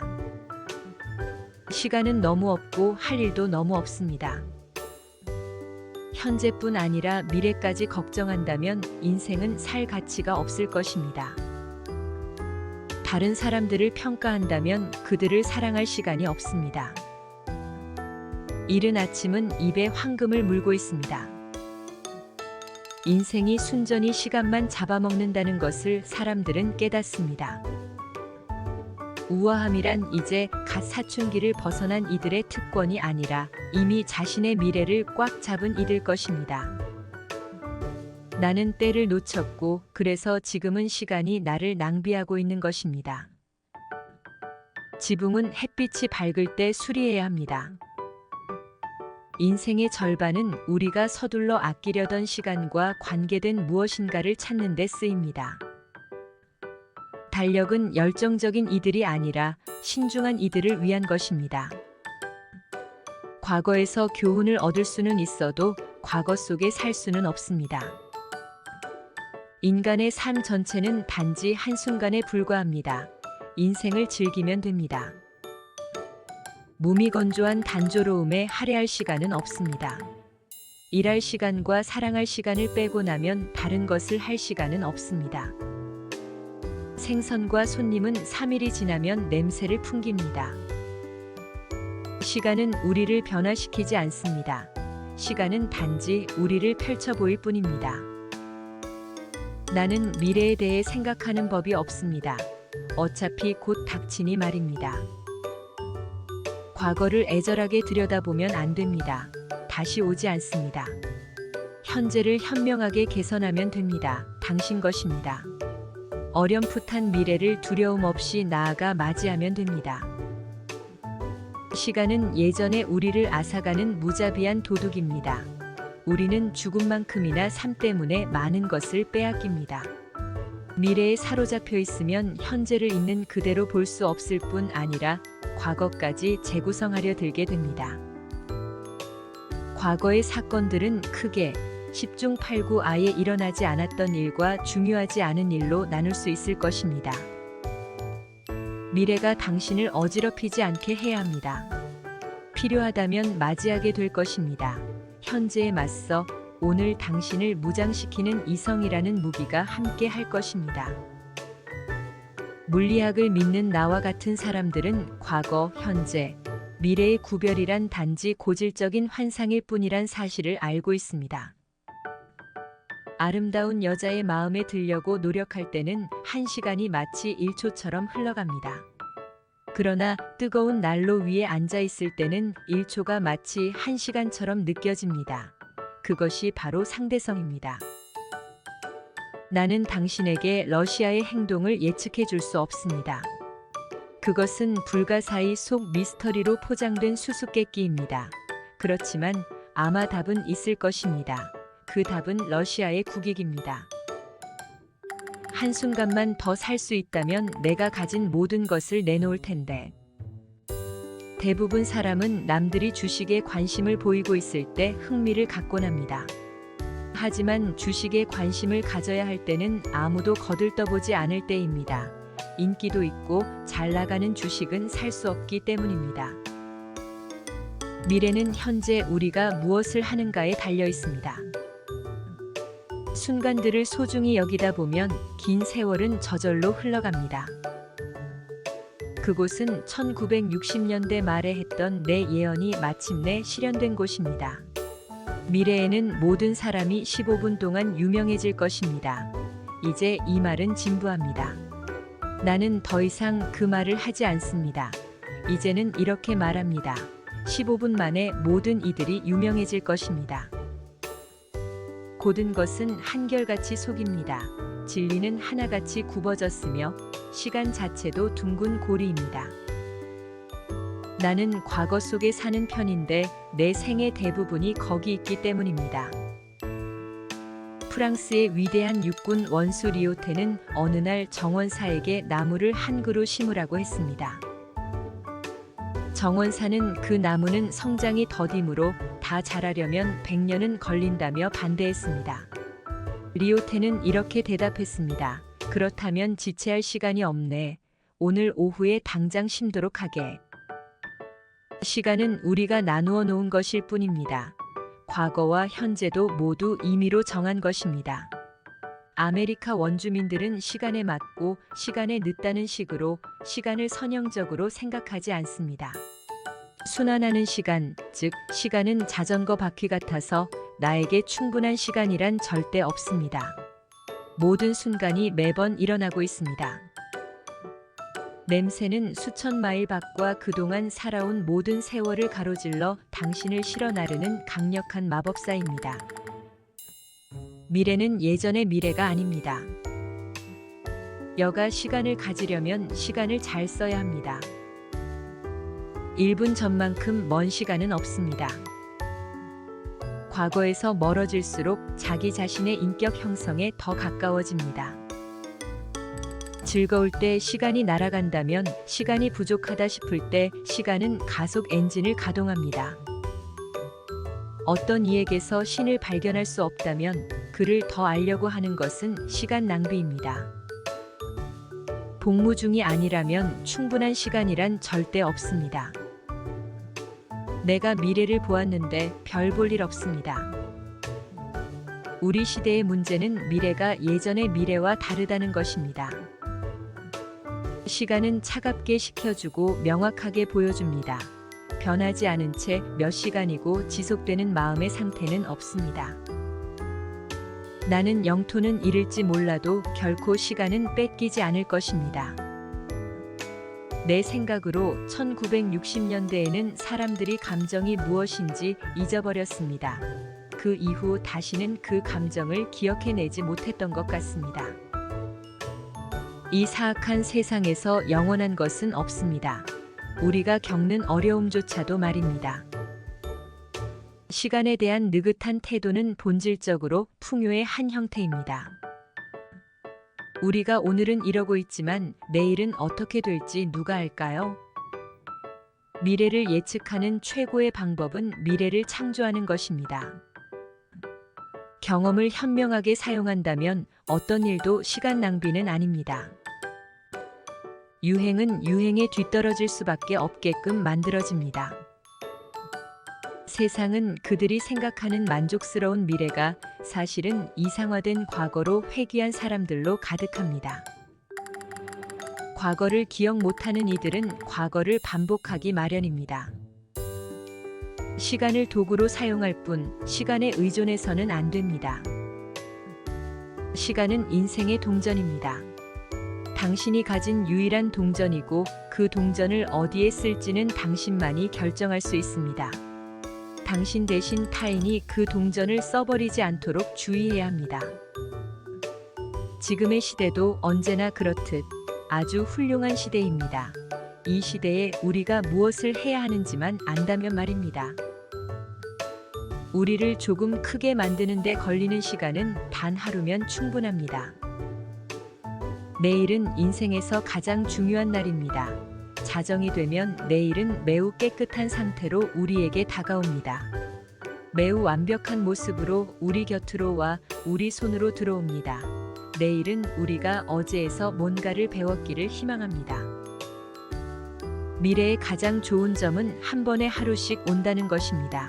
시간은 너무 없고 할 일도 너무 없습니다. 현재뿐 아니라 미래까지 걱정한다면 인생은 살 가치가 없을 것입니다. 다른 사람들을 평가한다면 그들을 사랑할 시간이 없습니다. 이른 아침은 입에 황금을 물고 있습니다. 인생이 순전히 시간만 잡아먹는다는 것을 사람들은 깨닫습니다. 우아함이란 이제 갓 사춘기를 벗어난 이들의 특권이 아니라 이미 자신의 미래를 꽉 잡은 이들 것입니다. 나는 때를 놓쳤고 그래서 지금은 시간이 나를 낭비하고 있는 것입니다. 지붕은 햇빛이 밝을 때 수리해야 합니다. 인생의 절반은 우리가 서둘러 아끼려던 시간과 관계된 무엇인가를 찾는 데 쓰입니다. 달력은 열정적인 이들이 아니라 신중한 이들을 위한 것입니다. 과거에서 교훈을 얻을 수는 있어도 과거 속에 살 수는 없습니다. 인간의 삶 전체는 단지 한순간에 불과합니다. 인생을 즐기면 됩니다. 무미건조한 단조로움에 할애할 시간은 없습니다. 일할 시간과 사랑할 시간을 빼고 나면 다른 것을 할 시간은 없습니다. 생선과 손님은 3일이 지나면 냄새를 풍깁니다. 시간은 우리를 변화시키지 않습니다. 시간은 단지 우리를 펼쳐 보일 뿐입니다. 나는 미래에 대해 생각하는 법이 없습니다. 어차피 곧 닥치니 말입니다. 과거를 애절하게 들여다보면 안 됩니다. 다시 오지 않습니다. 현재를 현명하게 개선하면 됩니다. 당신 것입니다. 어렴풋한 미래를 두려움 없이 나아가 맞이하면 됩니다. 시간은 예전에 우리를 앗아가는 무자비한 도둑입니다. 우리는 죽음만큼이나 삶 때문에 많은 것을 빼앗깁니다. 미래에 사로잡혀 있으면 현재를 있는 그대로 볼 수 없을 뿐 아니라 과거까지 재구성하려 들게 됩니다. 과거의 사건들은 크게 10중 8구 아예 일어나지 않았던 일과 중요하지 않은 일로 나눌 수 있을 것입니다. 미래가 당신을 어지럽히지 않게 해야 합니다. 필요하다면 맞이하게 될 것입니다. 현재에 맞서 오늘 당신을 무장시키는 이성이라는 무기가 함께 할 것입니다. 물리학을 믿는 나와 같은 사람들은 과거, 현재, 미래의 구별이란 단지 고질적인 환상일 뿐이란 사실을 알고 있습니다. 아름다운 여자의 마음에 들려고 노력할 때는 1시간이 마치 1초처럼 흘러갑니다. 그러나 뜨거운 난로 위에 앉아 있을 때는 1초가 마치 1시간처럼 느껴집니다. 그것이 바로 상대성입니다. 나는 당신에게 러시아의 행동을 예측해 줄 수 없습니다. 그것은 불가사의 속 미스터리로 포장된 수수께끼입니다. 그렇지만 아마 답은 있을 것입니다. 그 답은 러시아의 국익입니다. 한순간만 더 살 수 있다면 내가 가진 모든 것을 내놓을 텐데. 대부분 사람은 남들이 주식에 관심을 보이고 있을 때 흥미를 갖곤 합니다. 하지만 주식에 관심을 가져야 할 때는 아무도 거들떠보지 않을 때입니다. 인기도 있고 잘 나가는 주식은 살 수 없기 때문입니다. 미래는 현재 우리가 무엇을 하는가에 달려 있습니다. 순간들을 소중히 여기다 보면 긴 세월은 저절로 흘러갑니다. 그곳은 1960년대 말에 했던 내 예언이 마침내 실현된 곳입니다. 미래에는 모든 사람이 15분 동안 유명해질 것입니다. 이제 이 말은 진부합니다. 나는 더 이상 그 말을 하지 않습니다. 이제는 이렇게 말합니다. 15분 만에 모든 이들이 유명해질 것입니다. 고든 것은 한결같이 속입니다. 진리는 하나같이 굽어졌으며 시간 자체도 둥근 고리입니다. 나는 과거 속에 사는 편인데 내 생의 대부분이 거기 있기 때문입니다. 프랑스의 위대한 육군 원수 리오테는 어느 날 정원사에게 나무를 한 그루 심으라고 했습니다. 정원사는 그 나무는 성장이 더디므로 다 자라려면 100년은 걸린다며 반대했습니다. 리오테는 이렇게 대답했습니다. 그렇다면 지체할 시간이 없네. 오늘 오후에 당장 심도록 하게. 시간은 우리가 나누어 놓은 것일 뿐입니다. 과거와 현재도 모두 임의로 정한 것입니다. 아메리카 원주민들은 시간에 맞고 시간에 늦다는 식으로 시간을 선형적으로 생각하지 않습니다. 순환하는 시간, 즉 시간은 자전거 바퀴 같아서 나에게 충분한 시간이란 절대 없습니다. 모든 순간이 매번 일어나고 있습니다. 냄새는 수천 마일 밖과 그동안 살아온 모든 세월을 가로질러 당신을 실어 나르는 강력한 마법사입니다. 미래는 예전의 미래가 아닙니다. 여가 시간을 가지려면 시간을 잘 써야 합니다. 1분 전만큼 먼 시간은 없습니다. 과거에서 멀어질수록 자기 자신의 인격 형성에 더 가까워집니다. 즐거울 때 시간이 날아간다면 시간이 부족하다 싶을 때 시간은 가속 엔진을 가동합니다. 어떤 이에게서 신을 발견할 수 없다면 그를 더 알려고 하는 것은 시간 낭비입니다. 복무 중이 아니라면 충분한 시간이란 절대 없습니다. 내가 미래를 보았는데 별 볼 일 없습니다. 우리 시대의 문제는 미래가 예전의 미래와 다르다는 것입니다. 시간은 차갑게 식혀주고 명확하게 보여줍니다. 변하지 않은 채 몇 시간이고 지속되는 마음의 상태는 없습니다. 나는 영토는 잃을지 몰라도 결코 시간은 뺏기지 않을 것입니다. 내 생각으로 1960년대에는 사람들이 감정이 무엇인지 잊어버렸습니다. 그 이후 다시는 그 감정을 기억해내지 못했던 것 같습니다. 이 사악한 세상에서 영원한 것은 없습니다. 우리가 겪는 어려움조차도 말입니다. 시간에 대한 느긋한 태도는 본질적으로 풍요의 한 형태입니다. 우리가 오늘은 이러고 있지만 내일은 어떻게 될지 누가 알까요? 미래를 예측하는 최고의 방법은 미래를 창조하는 것입니다. 경험을 현명하게 사용한다면 어떤 일도 시간 낭비는 아닙니다. 유행은 유행에 뒤떨어질 수밖에 없게끔 만들어집니다. 세상은 그들이 생각하는 만족스러운 미래가 사실은 이상화된 과거로 회귀한 사람들로 가득합니다. 과거를 기억 못하는 이들은 과거를 반복하기 마련입니다. 시간을 도구로 사용할 뿐 시간에 의존해서는 안 됩니다. 시간은 인생의 동전입니다. 당신이 가진 유일한 동전이고 그 동전을 어디에 쓸지는 당신만이 결정할 수 있습니다. 당신 대신 타인이 그 동전을 써버리지 않도록 주의해야 합니다. 지금의 시대도 언제나 그렇듯 아주 훌륭한 시대입니다. 이 시대에 우리가 무엇을 해야 하는지만 안다면 말입니다. 우리를 조금 크게 만드는 데 걸리는 시간은 단 하루면 충분합니다. 내일은 인생에서 가장 중요한 날입니다. 자정이 되면 내일은 매우 깨끗한 상태로 우리에게 다가옵니다. 매우 완벽한 모습으로 우리 곁으로 와 우리 손으로 들어옵니다. 내일은 우리가 어제에서 뭔가를 배웠기를 희망합니다. 미래의 가장 좋은 점은 한 번에 하루씩 온다는 것입니다.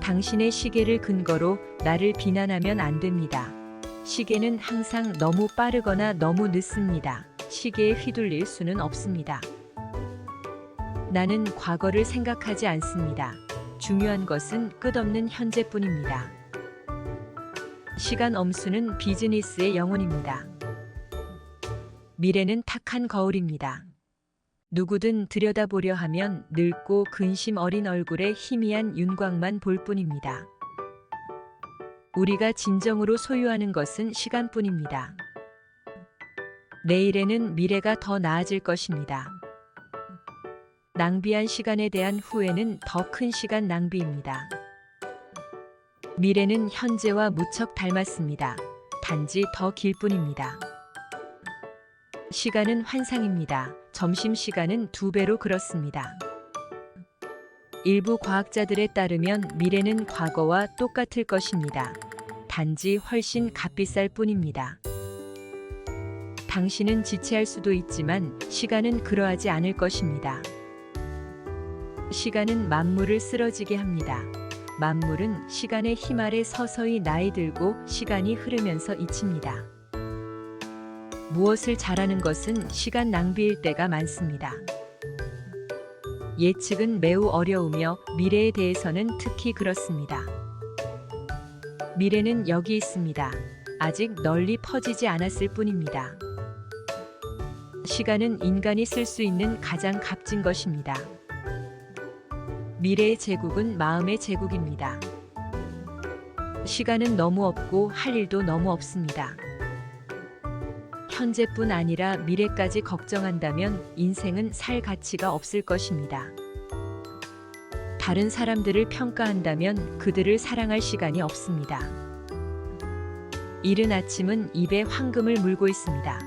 당신의 시계를 근거로 나를 비난하면 안 됩니다. 시계는 항상 너무 빠르거나 너무 늦습니다. 시계에 휘둘릴 수는 없습니다. 나는 과거를 생각하지 않습니다. 중요한 것은 끝없는 현재뿐입니다. 시간 엄수는 비즈니스의 영혼입니다. 미래는 탁한 거울입니다. 누구든 들여다보려 하면 늙고 근심 어린 얼굴에 희미한 윤곽만 볼 뿐입니다. 우리가 진정으로 소유하는 것은 시간뿐입니다. 내일에는 미래가 더 나아질 것입니다. 낭비한 시간에 대한 후회는 더 큰 시간 낭비입니다. 미래는 현재와 무척 닮았습니다. 단지 더 길 뿐입니다. 시간은 환상입니다. 점심시간은 2배로 그렇습니다. 일부 과학자들에 따르면 미래는 과거와 똑같을 것입니다. 단지 훨씬 값비쌀 뿐입니다. 당신은 지체할 수도 있지만 시간은 그러하지 않을 것입니다. 시간은 만물을 쓰러지게 합니다. 만물은 시간의 힘 아래 서서히 나이 들고 시간이 흐르면서 잊힙니다. 무엇을 잘하는 것은 시간 낭비일 때가 많습니다. 예측은 매우 어려우며 미래에 대해서는 특히 그렇습니다. 미래는 여기 있습니다. 아직 널리 퍼지지 않았을 뿐입니다. 시간은 인간이 쓸 수 있는 가장 값진 것입니다. 미래의 제국은 마음의 제국입니다. 시간은 너무 없고 할 일도 너무 없습니다. 현재뿐 아니라 미래까지 걱정한다면 인생은 살 가치가 없을 것입니다. 다른 사람들을 평가한다면 그들을 사랑할 시간이 없습니다. 이른 아침은 입에 황금을 물고 있습니다.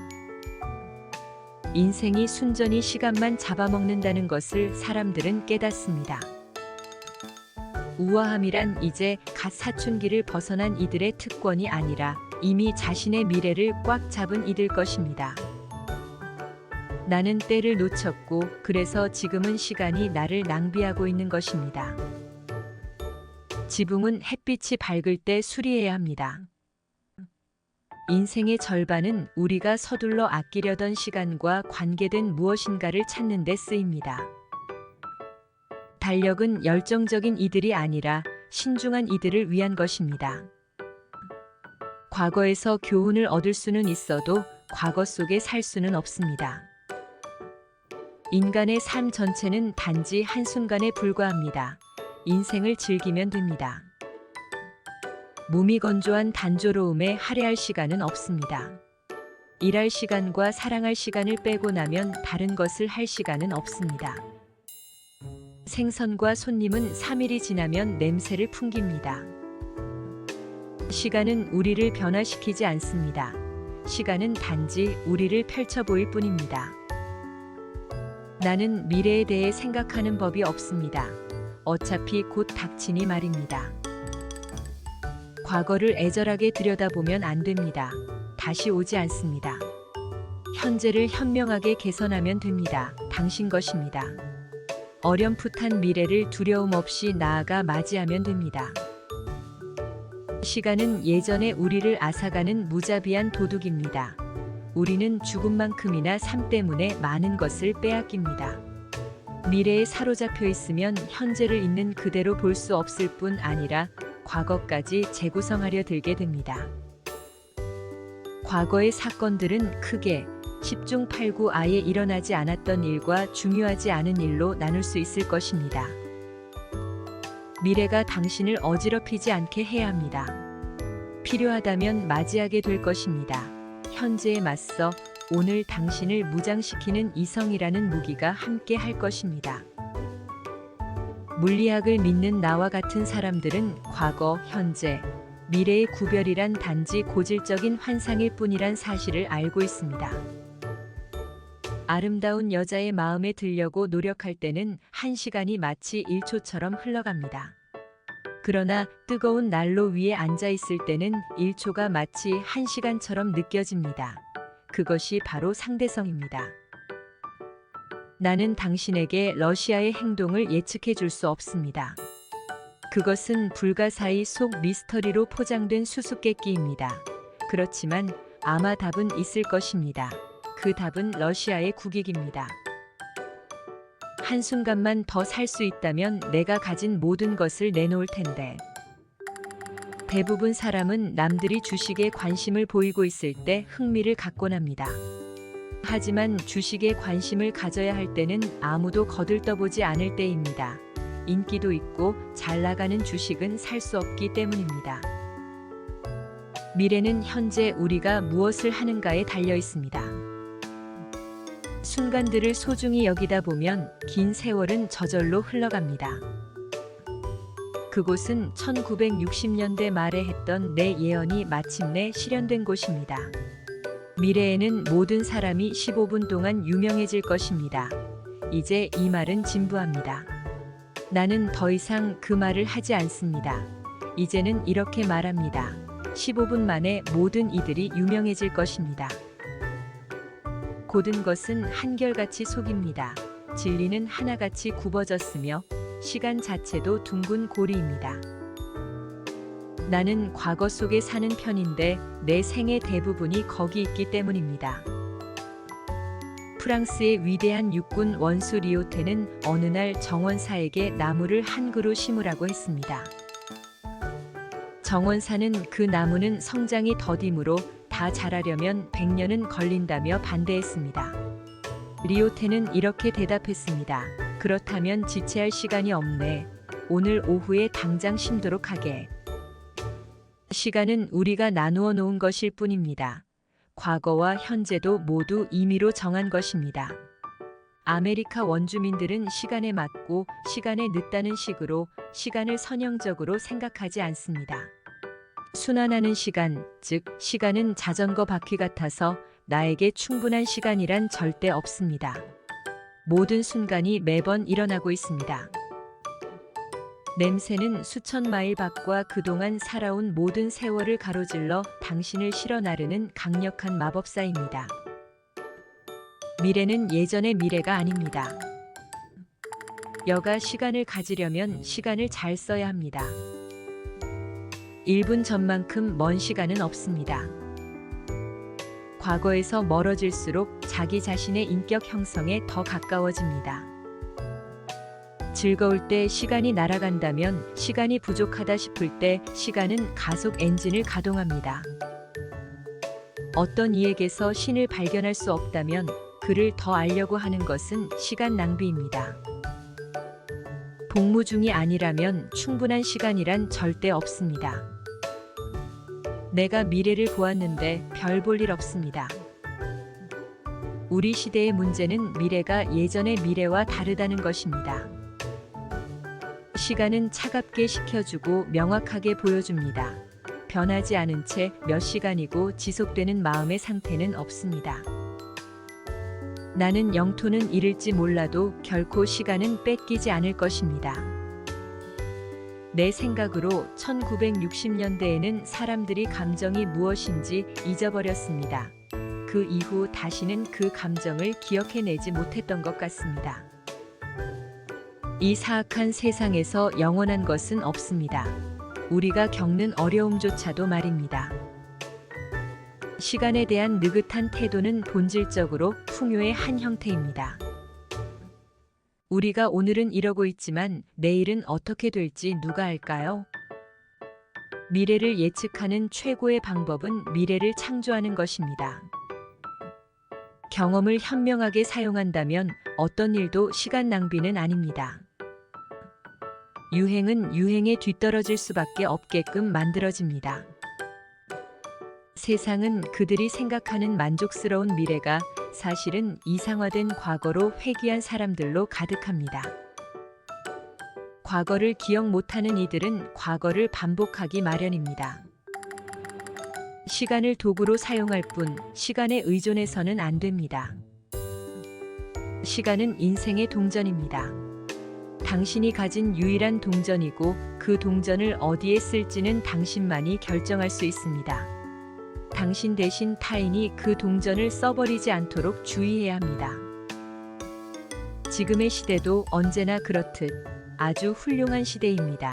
인생이 순전히 시간만 잡아먹는다는 것을 사람들은 깨닫습니다. 우아함이란 이제 갓 사춘기를 벗어난 이들의 특권이 아니라 이미 자신의 미래를 꽉 잡은 이들 것입니다. 나는 때를 놓쳤고 그래서 지금은 시간이 나를 낭비하고 있는 것입니다. 지붕은 햇빛이 밝을 때 수리해야 합니다. 인생의 절반은 우리가 서둘러 아끼려던 시간과 관계된 무엇인가를 찾는 데 쓰입니다. 달력은 열정적인 이들이 아니라 신중한 이들을 위한 것입니다. 과거에서 교훈을 얻을 수는 있어도 과거 속에 살 수는 없습니다. 인간의 삶 전체는 단지 한순간에 불과합니다. 인생을 즐기면 됩니다. 몸이 건조한 단조로움에 할애할 시간은 없습니다. 일할 시간과 사랑할 시간을 빼고 나면 다른 것을 할 시간은 없습니다. 생선과 손님은 3일이 지나면 냄새를 풍깁니다. 시간은 우리를 변화시키지 않습니다. 시간은 단지 우리를 펼쳐 보일 뿐입니다. 나는 미래에 대해 생각하는 법이 없습니다. 어차피 곧 닥치니 말입니다. 과거를 애절하게 들여다보면 안 됩니다. 다시 오지 않습니다. 현재를 현명하게 개선하면 됩니다. 당신 것입니다. 어렴풋한 미래를 두려움 없이 나아가 맞이하면 됩니다. 시간은 예전에 우리를 앗아가는 무자비한 도둑입니다. 우리는 죽음만큼이나 삶 때문에 많은 것을 빼앗깁니다. 미래에 사로잡혀 있으면 현재를 있는 그대로 볼 수 없을 뿐 아니라 과거까지 재구성하려 들게 됩니다. 과거의 사건들은 크게 10중 8구 아예 일어나지 않았던 일과 중요하지 않은 일로 나눌 수 있을 것입니다. 미래가 당신을 어지럽히지 않게 해야 합니다. 필요하다면 맞이하게 될 것입니다. 현재에 맞서 오늘 당신을 무장시키는 이성이라는 무기가 함께 할 것입니다. 물리학을 믿는 나와 같은 사람들은 과거, 현재, 미래의 구별이란 단지 고질적인 환상일 뿐이란 사실을 알고 있습니다. 아름다운 여자의 마음에 들려고 노력할 때는 1시간이 마치 1초처럼 흘러갑니다. 그러나 뜨거운 난로 위에 앉아 있을 때는 1초가 마치 1시간처럼 느껴집니다. 그것이 바로 상대성입니다. 나는 당신에게 러시아의 행동을 예측해 줄 수 없습니다. 그것은 불가사의 속 미스터리로 포장된 수수께끼입니다. 그렇지만 아마 답은 있을 것입니다. 그 답은 러시아의 국익입니다. 한순간만 더 살 수 있다면 내가 가진 모든 것을 내놓을 텐데. 대부분 사람은 남들이 주식에 관심을 보이고 있을 때 흥미를 갖곤 합니다. 하지만 주식에 관심을 가져야 할 때는 아무도 거들떠보지 않을 때입니다. 인기도 있고 잘 나가는 주식은 살 수 없기 때문입니다. 미래는 현재 우리가 무엇을 하는가에 달려 있습니다. 순간들을 소중히 여기다 보면 긴 세월은 저절로 흘러갑니다. 그곳은 1960년대 말에 했던 내 예언이 마침내 실현된 곳입니다. 미래에는 모든 사람이 15분 동안 유명해질 것입니다. 이제 이 말은 진부합니다. 나는 더 이상 그 말을 하지 않습니다. 이제는 이렇게 말합니다. 15분 만에 모든 이들이 유명해질 것입니다. 고든 것은 한결같이 속입니다. 진리는 하나같이 굽어졌으며 시간 자체도 둥근 고리입니다. 나는 과거 속에 사는 편인데 내 생의 대부분이 거기 있기 때문입니다. 프랑스의 위대한 육군 원수 리오테는 어느 날 정원사에게 나무를 한 그루 심으라고 했습니다. 정원사는 그 나무는 성장이 더디므로 다 자라려면 100년은 걸린다며 반대했습니다. 리오테는 이렇게 대답했습니다. 그렇다면 지체할 시간이 없네. 오늘 오후에 당장 심도록 하게. 시간은 우리가 나누어 놓은 것일 뿐입니다. 과거와 현재도 모두 임의로 정한 것입니다. 아메리카 원주민들은 시간에 맞고 시간에 늦다는 식으로 시간을 선형적으로 생각하지 않습니다. 순환하는 시간, 즉 시간은 자전거 바퀴 같아서 나에게 충분한 시간이란 절대 없습니다. 모든 순간이 매번 일어나고 있습니다. 냄새는 수천 마일 밖과 그동안 살아온 모든 세월을 가로질러 당신을 실어 나르는 강력한 마법사입니다. 미래는 예전의 미래가 아닙니다. 여가 시간을 가지려면 시간을 잘 써야 합니다. 1분 전만큼 먼 시간은 없습니다. 과거에서 멀어질수록 자기 자신의 인격 형성에 더 가까워집니다. 즐거울 때 시간이 날아간다면 시간이 부족하다 싶을 때 시간은 가속 엔진을 가동합니다. 어떤 이에게서 신을 발견할 수 없다면 그를 더 알려고 하는 것은 시간 낭비입니다. 복무 중이 아니라면 충분한 시간이란 절대 없습니다. 내가 미래를 보았는데 별 볼 일 없습니다. 우리 시대의 문제는 미래가 예전의 미래와 다르다는 것입니다. 시간은 차갑게 식혀주고 명확하게 보여줍니다. 변하지 않은 채 몇 시간이고 지속되는 마음의 상태는 없습니다. 나는 영토는 잃을지 몰라도 결코 시간은 뺏기지 않을 것입니다. 내 생각으로 1960년대에는 사람들이 감정이 무엇인지 잊어버렸습니다. 그 이후 다시는 그 감정을 기억해내지 못했던 것 같습니다. 이 사악한 세상에서 영원한 것은 없습니다. 우리가 겪는 어려움조차도 말입니다. 시간에 대한 느긋한 태도는 본질적으로 풍요의 한 형태입니다. 우리가 오늘은 이러고 있지만 내일은 어떻게 될지 누가 알까요? 미래를 예측하는 최고의 방법은 미래를 창조하는 것입니다. 경험을 현명하게 사용한다면 어떤 일도 시간 낭비는 아닙니다. 유행은 유행에 뒤떨어질 수밖에 없게끔 만들어집니다. 세상은 그들이 생각하는 만족스러운 미래가 사실은 이상화된 과거로 회귀한 사람들로 가득합니다. 과거를 기억 못하는 이들은 과거를 반복하기 마련입니다. 시간을 도구로 사용할 뿐 시간에 의존해서는 안 됩니다. 시간은 인생의 동전입니다. 당신이 가진 유일한 동전이고 그 동전을 어디에 쓸지는 당신만이 결정할 수 있습니다. 당신 대신 타인이 그 동전을 써버리지 않도록 주의해야 합니다. 지금의 시대도 언제나 그렇듯 아주 훌륭한 시대입니다.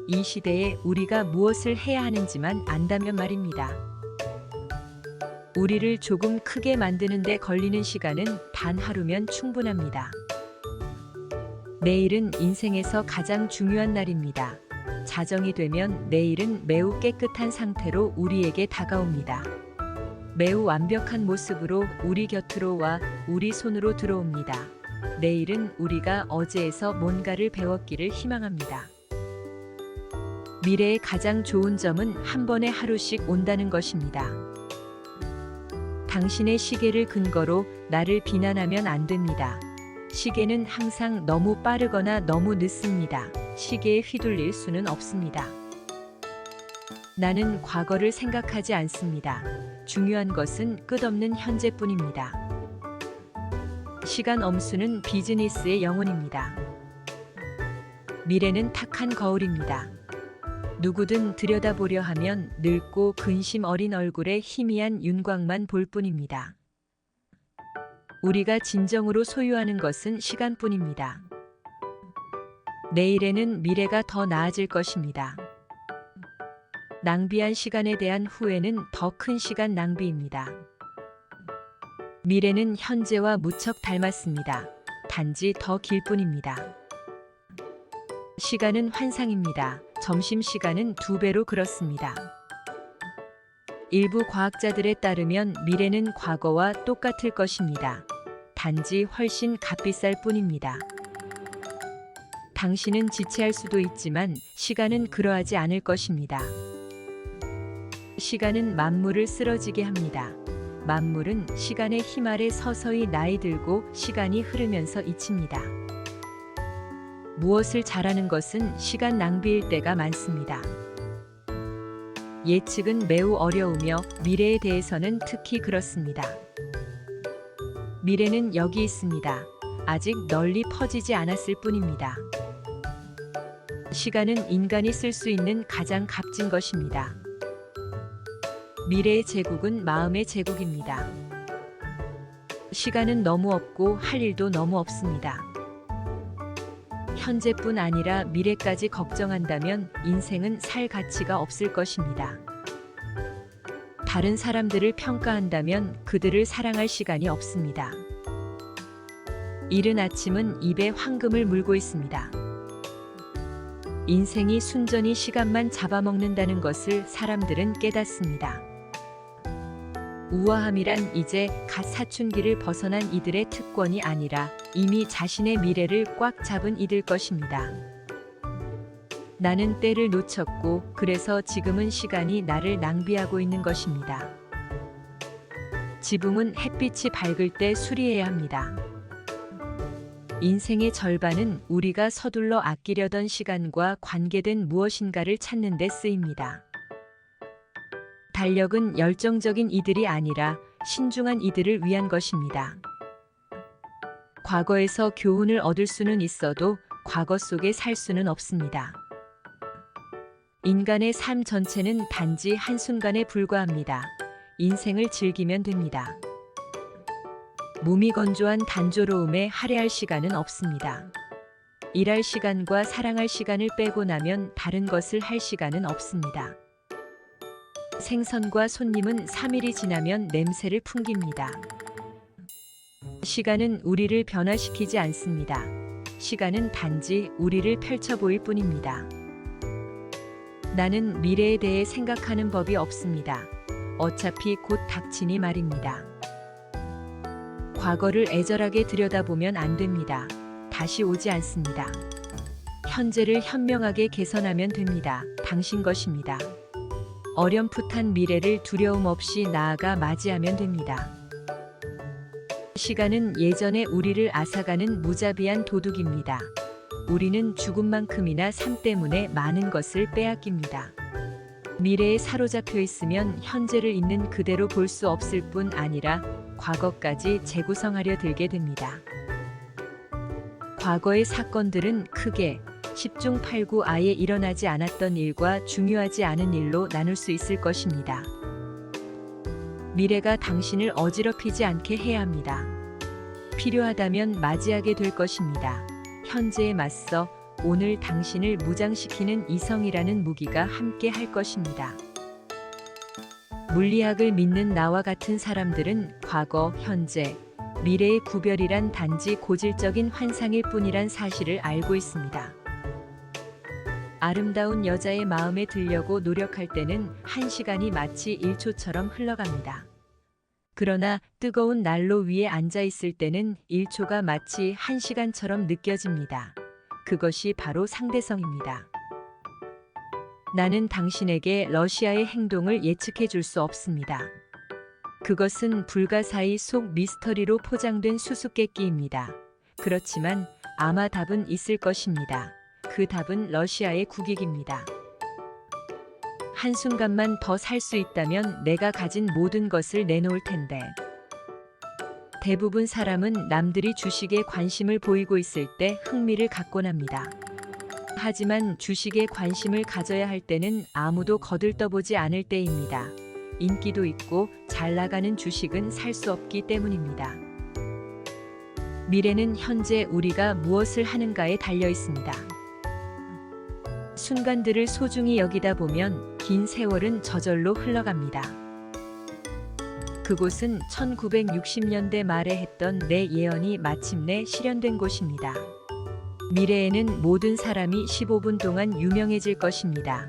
이 시대에 우리가 무엇을 해야 하는지만 안다면 말입니다. 우리를 조금 크게 만드는 데 걸리는 시간은 단 하루면 충분합니다. 내일은 인생에서 가장 중요한 날입니다. 자정이 되면 내일은 매우 깨끗한 상태로 우리에게 다가옵니다. 매우 완벽한 모습으로 우리 곁으로 와 우리 손으로 들어옵니다. 내일은 우리가 어제에서 뭔가를 배웠기를 희망합니다. 미래의 가장 좋은 점은 한 번에 하루씩 온다는 것입니다. 당신의 시계를 근거로 나를 비난하면 안 됩니다. 시계는 항상 너무 빠르거나 너무 늦습니다. 시계에 휘둘릴 수는 없습니다. 나는 과거를 생각하지 않습니다. 중요한 것은 끝없는 현재뿐입니다. 시간 엄수는 비즈니스의 영혼입니다. 미래는 탁한 거울입니다. 누구든 들여다보려 하면 늙고 근심 어린 얼굴에 희미한 윤곽만 볼 뿐입니다. 우리가 진정으로 소유하는 것은 시간뿐입니다. 내일에는 미래가 더 나아질 것입니다. 낭비한 시간에 대한 후회는 더 큰 시간 낭비입니다. 미래는 현재와 무척 닮았습니다. 단지 더 길 뿐입니다. 시간은 환상입니다. 점심시간은 2배로 그렇습니다. 일부 과학자들에 따르면 미래는 과거와 똑같을 것입니다. 단지 훨씬 값비쌀 뿐입니다. 당신은 지체할 수도 있지만 시간은 그러하지 않을 것입니다. 시간은 만물을 쓰러지게 합니다. 만물은 시간의 힘 아래 서서히 나이 들고 시간이 흐르면서 잊힙니다. 무엇을 잘하는 것은 시간 낭비일 때가 많습니다. 예측은 매우 어려우며 미래에 대해서는 특히 그렇습니다. 미래는 여기 있습니다. 아직 널리 퍼지지 않았을 뿐입니다. 시간은 인간이 쓸 수 있는 가장 값진 것입니다. 미래의 제국은 마음의 제국입니다. 시간은 너무 없고 할 일도 너무 없습니다. 현재뿐 아니라 미래까지 걱정한다면 인생은 살 가치가 없을 것입니다. 다른 사람들을 평가한다면 그들을 사랑할 시간이 없습니다. 이른 아침은 입에 황금을 물고 있습니다. 인생이 순전히 시간만 잡아먹는다는 것을 사람들은 깨닫습니다. 우아함이란 이제 갓 사춘기를 벗어난 이들의 특권이 아니라 이미 자신의 미래를 꽉 잡은 이들 것입니다. 나는 때를 놓쳤고 그래서 지금은 시간이 나를 낭비하고 있는 것입니다. 지붕은 햇빛이 밝을 때 수리해야 합니다. 인생의 절반은 우리가 서둘러 아끼려던 시간과 관계된 무엇인가를 찾는 데 쓰입니다. 달력은 열정적인 이들이 아니라 신중한 이들을 위한 것입니다. 과거에서 교훈을 얻을 수는 있어도 과거 속에 살 수는 없습니다. 인간의 삶 전체는 단지 한순간에 불과합니다. 인생을 즐기면 됩니다. 몸이 건조한 단조로움에 할애할 시간은 없습니다. 일할 시간과 사랑할 시간을 빼고 나면 다른 것을 할 시간은 없습니다. 생선과 손님은 3일이 지나면 냄새를 풍깁니다. 시간은 우리를 변화시키지 않습니다. 시간은 단지 우리를 펼쳐 보일 뿐입니다. 나는 미래에 대해 생각하는 법이 없습니다. 어차피 곧 닥치니 말입니다. 과거를 애절하게 들여다보면 안 됩니다. 다시 오지 않습니다. 현재를 현명하게 개선하면 됩니다. 당신 것입니다. 어렴풋한 미래를 두려움 없이 나아가 맞이하면 됩니다. 시간은 예전에 우리를 앗아가는 무자비한 도둑입니다. 우리는 죽음만큼이나 삶 때문에 많은 것을 빼앗깁니다. 미래에 사로잡혀 있으면 현재를 있는 그대로 볼 수 없을 뿐 아니라 과거까지 재구성하려 들게 됩니다. 과거의 사건들은 크게 10중 8구 아예 일어나지 않았던 일과 중요하지 않은 일로 나눌 수 있을 것입니다. 미래가 당신을 어지럽히지 않게 해야 합니다. 필요하다면 맞이하게 될 것입니다. 현재에 맞서 오늘 당신을 무장시키는 이성이라는 무기가 함께 할 것입니다. 물리학을 믿는 나와 같은 사람들은 과거, 현재, 미래의 구별이란 단지 고질적인 환상일 뿐이란 사실을 알고 있습니다. 아름다운 여자의 마음에 들려고 노력할 때는 1시간이 마치 1초처럼 흘러갑니다. 그러나 뜨거운 난로 위에 앉아 있을 때는 1초가 마치 1시간처럼 느껴집니다. 그것이 바로 상대성입니다. 나는 당신에게 러시아의 행동을 예측해 줄 수 없습니다. 그것은 불가사의 속 미스터리로 포장된 수수께끼입니다. 그렇지만 아마 답은 있을 것입니다. 그 답은 러시아의 국익입니다. 한순간만 더 살 수 있다면 내가 가진 모든 것을 내놓을 텐데. 대부분 사람은 남들이 주식에 관심을 보이고 있을 때 흥미를 갖곤 합니다. 하지만 주식에 관심을 가져야 할 때는 아무도 거들떠보지 않을 때입니다. 인기도 있고 잘 나가는 주식은 살 수 없기 때문입니다. 미래는 현재 우리가 무엇을 하는가에 달려 있습니다. 순간들을 소중히 여기다 보면 긴 세월은 저절로 흘러갑니다. 그곳은 1960년대 말에 했던 내 예언이 마침내 실현된 곳입니다. 미래에는 모든 사람이 15분 동안 유명해질 것입니다.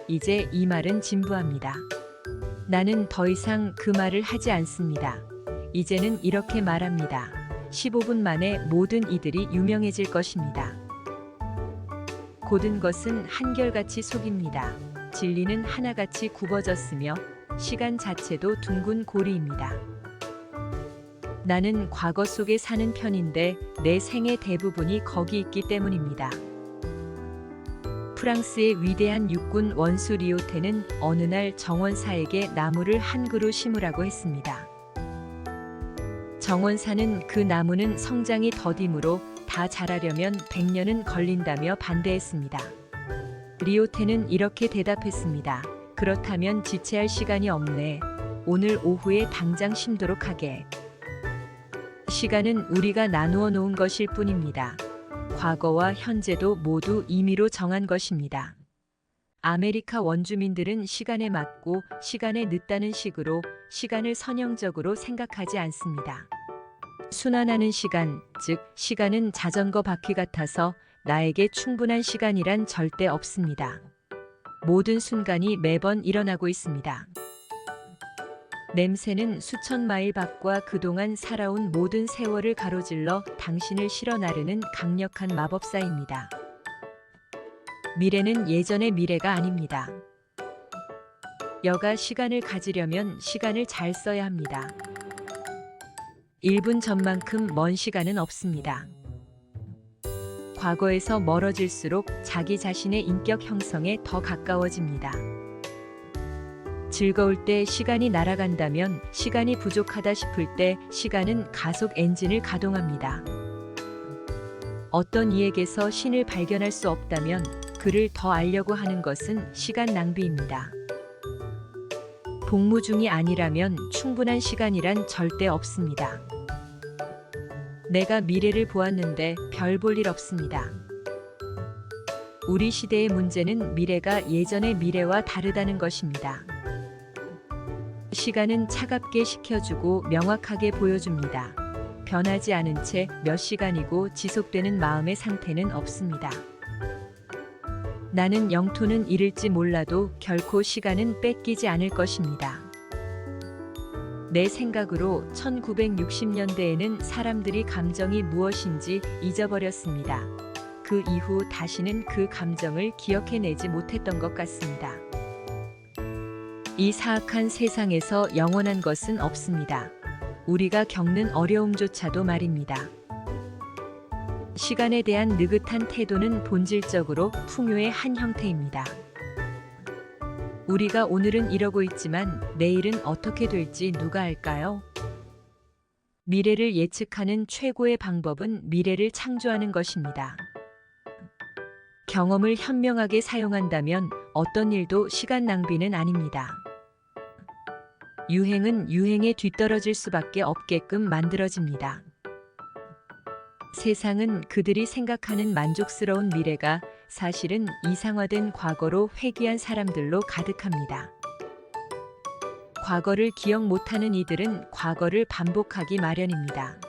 이제 이 말은 진부합니다. 나는 더 이상 그 말을 하지 않습니다. 이제는 이렇게 말합니다. 15분 만에 모든 이들이 유명해질 것입니다. 고든 것은 한결같이 속입니다. 진리는 하나같이 굽어졌으며 시간 자체도 둥근 고리입니다. 나는 과거 속에 사는 편인데 내 생의 대부분이 거기 있기 때문입니다. 프랑스의 위대한 육군 원수 리오테는 어느 날 정원사에게 나무를 한 그루 심으라고 했습니다. 정원사는 그 나무는 성장이 더디므로 다 자라려면 100년은 걸린다며 반대했습니다. 리오테는 이렇게 대답했습니다. 그렇다면 지체할 시간이 없네. 오늘 오후에 당장 심도록 하게. 시간은 우리가 나누어 놓은 것일 뿐입니다. 과거와 현재도 모두 임의로 정한 것입니다. 아메리카 원주민들은 시간에 맞고 시간에 늦다는 식으로 시간을 선형적으로 생각하지 않습니다. 순환하는 시간, 즉 시간은 자전거 바퀴 같아서 나에게 충분한 시간이란 절대 없습니다. 모든 순간이 매번 일어나고 있습니다. 냄새는 수천 마일 밖과 그동안 살아온 모든 세월을 가로질러 당신을 실어 나르는 강력한 마법사입니다. 미래는 예전의 미래가 아닙니다. 여가 시간을 가지려면 시간을 잘 써야 합니다. 1분 전만큼 먼 시간은 없습니다. 과거에서 멀어질수록 자기 자신의 인격 형성에 더 가까워집니다. 즐거울 때 시간이 날아간다면 시간이 부족하다 싶을 때 시간은 가속 엔진을 가동합니다. 어떤 이에게서 신을 발견할 수 없다면 그를 더 알려고 하는 것은 시간 낭비입니다. 복무 중이 아니라면 충분한 시간이란 절대 없습니다. 내가 미래를 보았는데 별 볼 일 없습니다. 우리 시대의 문제는 미래가 예전의 미래와 다르다는 것입니다. 시간은 차갑게 식혀주고 명확하게 보여줍니다. 변하지 않은 채 몇 시간이고 지속되는 마음의 상태는 없습니다. 나는 영토는 잃을지 몰라도 결코 시간은 뺏기지 않을 것입니다. 내 생각으로 1960년대에는 사람들이 감정이 무엇인지 잊어버렸습니다. 그 이후 다시는 그 감정을 기억해내지 못했던 것 같습니다. 이 사악한 세상에서 영원한 것은 없습니다. 우리가 겪는 어려움조차도 말입니다. 시간에 대한 느긋한 태도는 본질적으로 풍요의 한 형태입니다. 우리가 오늘은 이러고 있지만 내일은 어떻게 될지 누가 알까요? 미래를 예측하는 최고의 방법은 미래를 창조하는 것입니다. 경험을 현명하게 사용한다면 어떤 일도 시간 낭비는 아닙니다. 유행은 유행에 뒤떨어질 수밖에 없게끔 만들어집니다. 세상은 그들이 생각하는 만족스러운 미래가 사실은 이상화된 과거로 회귀한 사람들로 가득합니다. 과거를 기억 못하는 이들은 과거를 반복하기 마련입니다.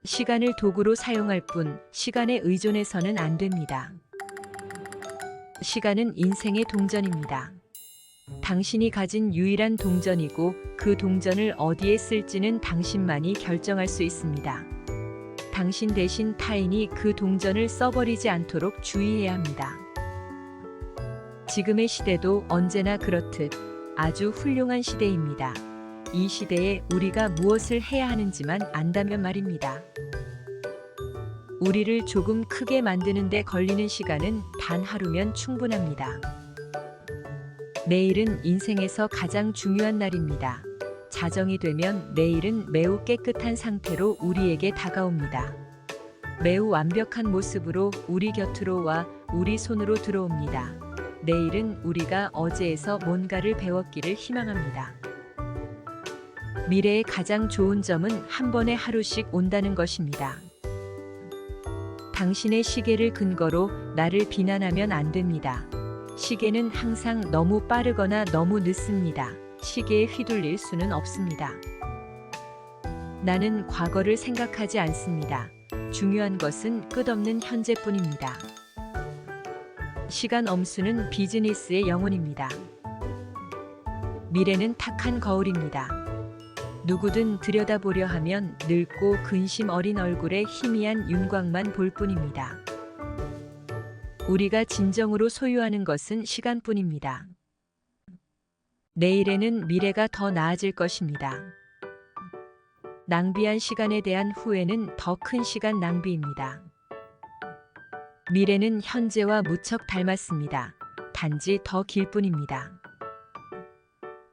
시간을 도구로 사용할 뿐 시간에 의존해서는 안 됩니다. 시간은 인생의 동전입니다. 당신이 가진 유일한 동전이고 그 동전을 어디에 쓸지는 당신만이 결정할 수 있습니다. 당신 대신 타인이 그 동전을 써버리지 않도록 주의해야 합니다. 지금의 시대도 언제나 그렇듯 아주 훌륭한 시대입니다. 이 시대에 우리가 무엇을 해야 하는지만 안다면 말입니다. 우리를 조금 크게 만드는 데 걸리는 시간은 단 하루면 충분합니다. 내일은 인생에서 가장 중요한 날입니다. 자정이 되면 내일은 매우 깨끗한 상태로 우리에게 다가옵니다. 매우 완벽한 모습으로 우리 곁으로 와 우리 손으로 들어옵니다. 내일은 우리가 어제에서 뭔가를 배웠기를 희망합니다. 미래의 가장 좋은 점은 한 번에 하루씩 온다는 것입니다. 당신의 시계를 근거로 나를 비난하면 안 됩니다. 시계는 항상 너무 빠르거나 너무 늦습니다. 시계에 휘둘릴 수는 없습니다. 나는 과거를 생각하지 않습니다. 중요한 것은 끝없는 현재뿐입니다. 시간 엄수는 비즈니스의 영혼입니다. 미래는 탁한 거울입니다. 누구든 들여다보려 하면 늙고 근심 어린 얼굴에 희미한 윤곽만 볼 뿐입니다. 우리가 진정으로 소유하는 것은 시간뿐입니다. 내일에는 미래가 더 나아질 것입니다. 낭비한 시간에 대한 후회는 더 큰 시간 낭비입니다. 미래는 현재와 무척 닮았습니다. 단지 더 길 뿐입니다.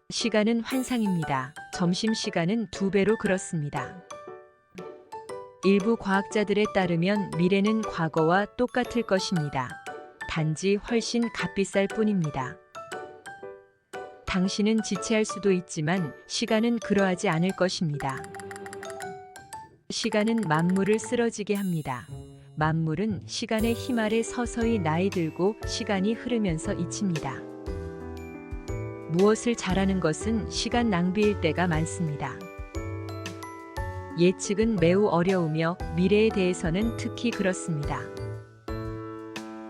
시간은 환상입니다. 점심시간은 2배로 그렇습니다. 일부 과학자들에 따르면 미래는 과거와 똑같을 것입니다. 단지 훨씬 값비쌀 뿐입니다. 당신은 지체할 수도 있지만 시간은 그러하지 않을 것입니다. 시간은 만물을 쓰러지게 합니다. 만물은 시간의 힘 아래 서서히 나이 들고 시간이 흐르면서 잊힙니다. 무엇을 잘하는 것은 시간 낭비일 때가 많습니다. 예측은 매우 어려우며 미래에 대해서는 특히 그렇습니다.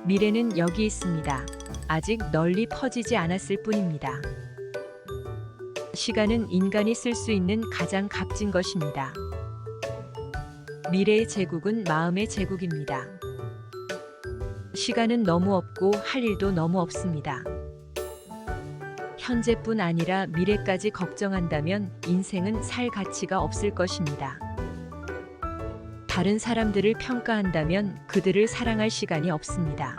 미래는 여기 있습니다. 아직 널리 퍼지지 않았을 뿐입니다. 시간은 인간이 쓸 수 있는 가장 값진 것입니다. 미래의 제국은 마음의 제국입니다. 시간은 너무 없고 할 일도 너무 없습니다. 현재뿐 아니라 미래까지 걱정한다면 인생은 살 가치가 없을 것입니다. 다른 사람들을 평가한다면 그들을 사랑할 시간이 없습니다.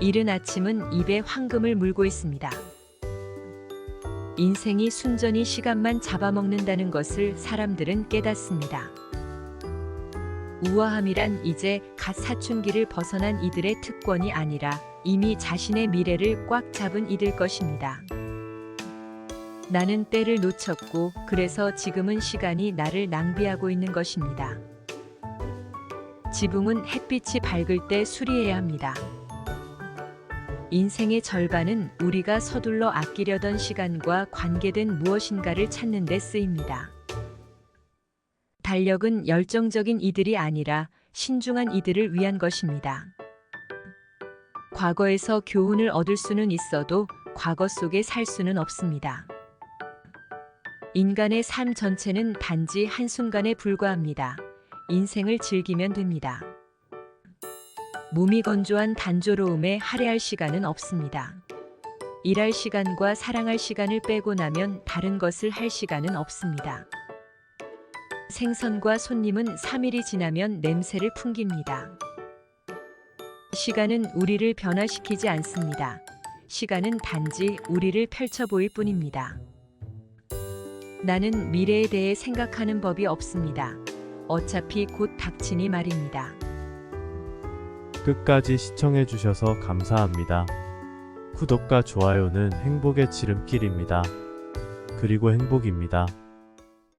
이른 아침은 입에 황금을 물고 있습니다. 인생이 순전히 시간만 잡아먹는다는 것을 사람들은 깨닫습니다. 우아함이란 이제 갓 사춘기를 벗어난 이들의 특권이 아니라 이미 자신의 미래를 꽉 잡은 이들 것입니다. 나는 때를 놓쳤고 그래서 지금은 시간이 나를 낭비하고 있는 것입니다. 지붕은 햇빛이 밝을 때 수리해야 합니다. 인생의 절반은 우리가 서둘러 아끼려던 시간과 관계된 무엇인가를 찾는 데 쓰입니다. 달력은 열정적인 이들이 아니라 신중한 이들을 위한 것입니다. 과거에서 교훈을 얻을 수는 있어도 과거 속에 살 수는 없습니다. 인간의 삶 전체는 단지 한순간에 불과합니다. 인생을 즐기면 됩니다. 몸이 건조한 단조로움에 할애할 시간은 없습니다. 일할 시간과 사랑할 시간을 빼고 나면 다른 것을 할 시간은 없습니다. 생선과 손님은 3일이 지나면 냄새를 풍깁니다. 시간은 우리를 변화시키지 않습니다. 시간은 단지 우리를 펼쳐 보일 뿐입니다. 나는 미래에 대해 생각하는 법이 없습니다. 어차피 곧 닥치니 말입니다. 끝까지 시청해주셔서 감사합니다. 구독과 좋아요는 행복의 지름길입니다. 그리고 행복입니다.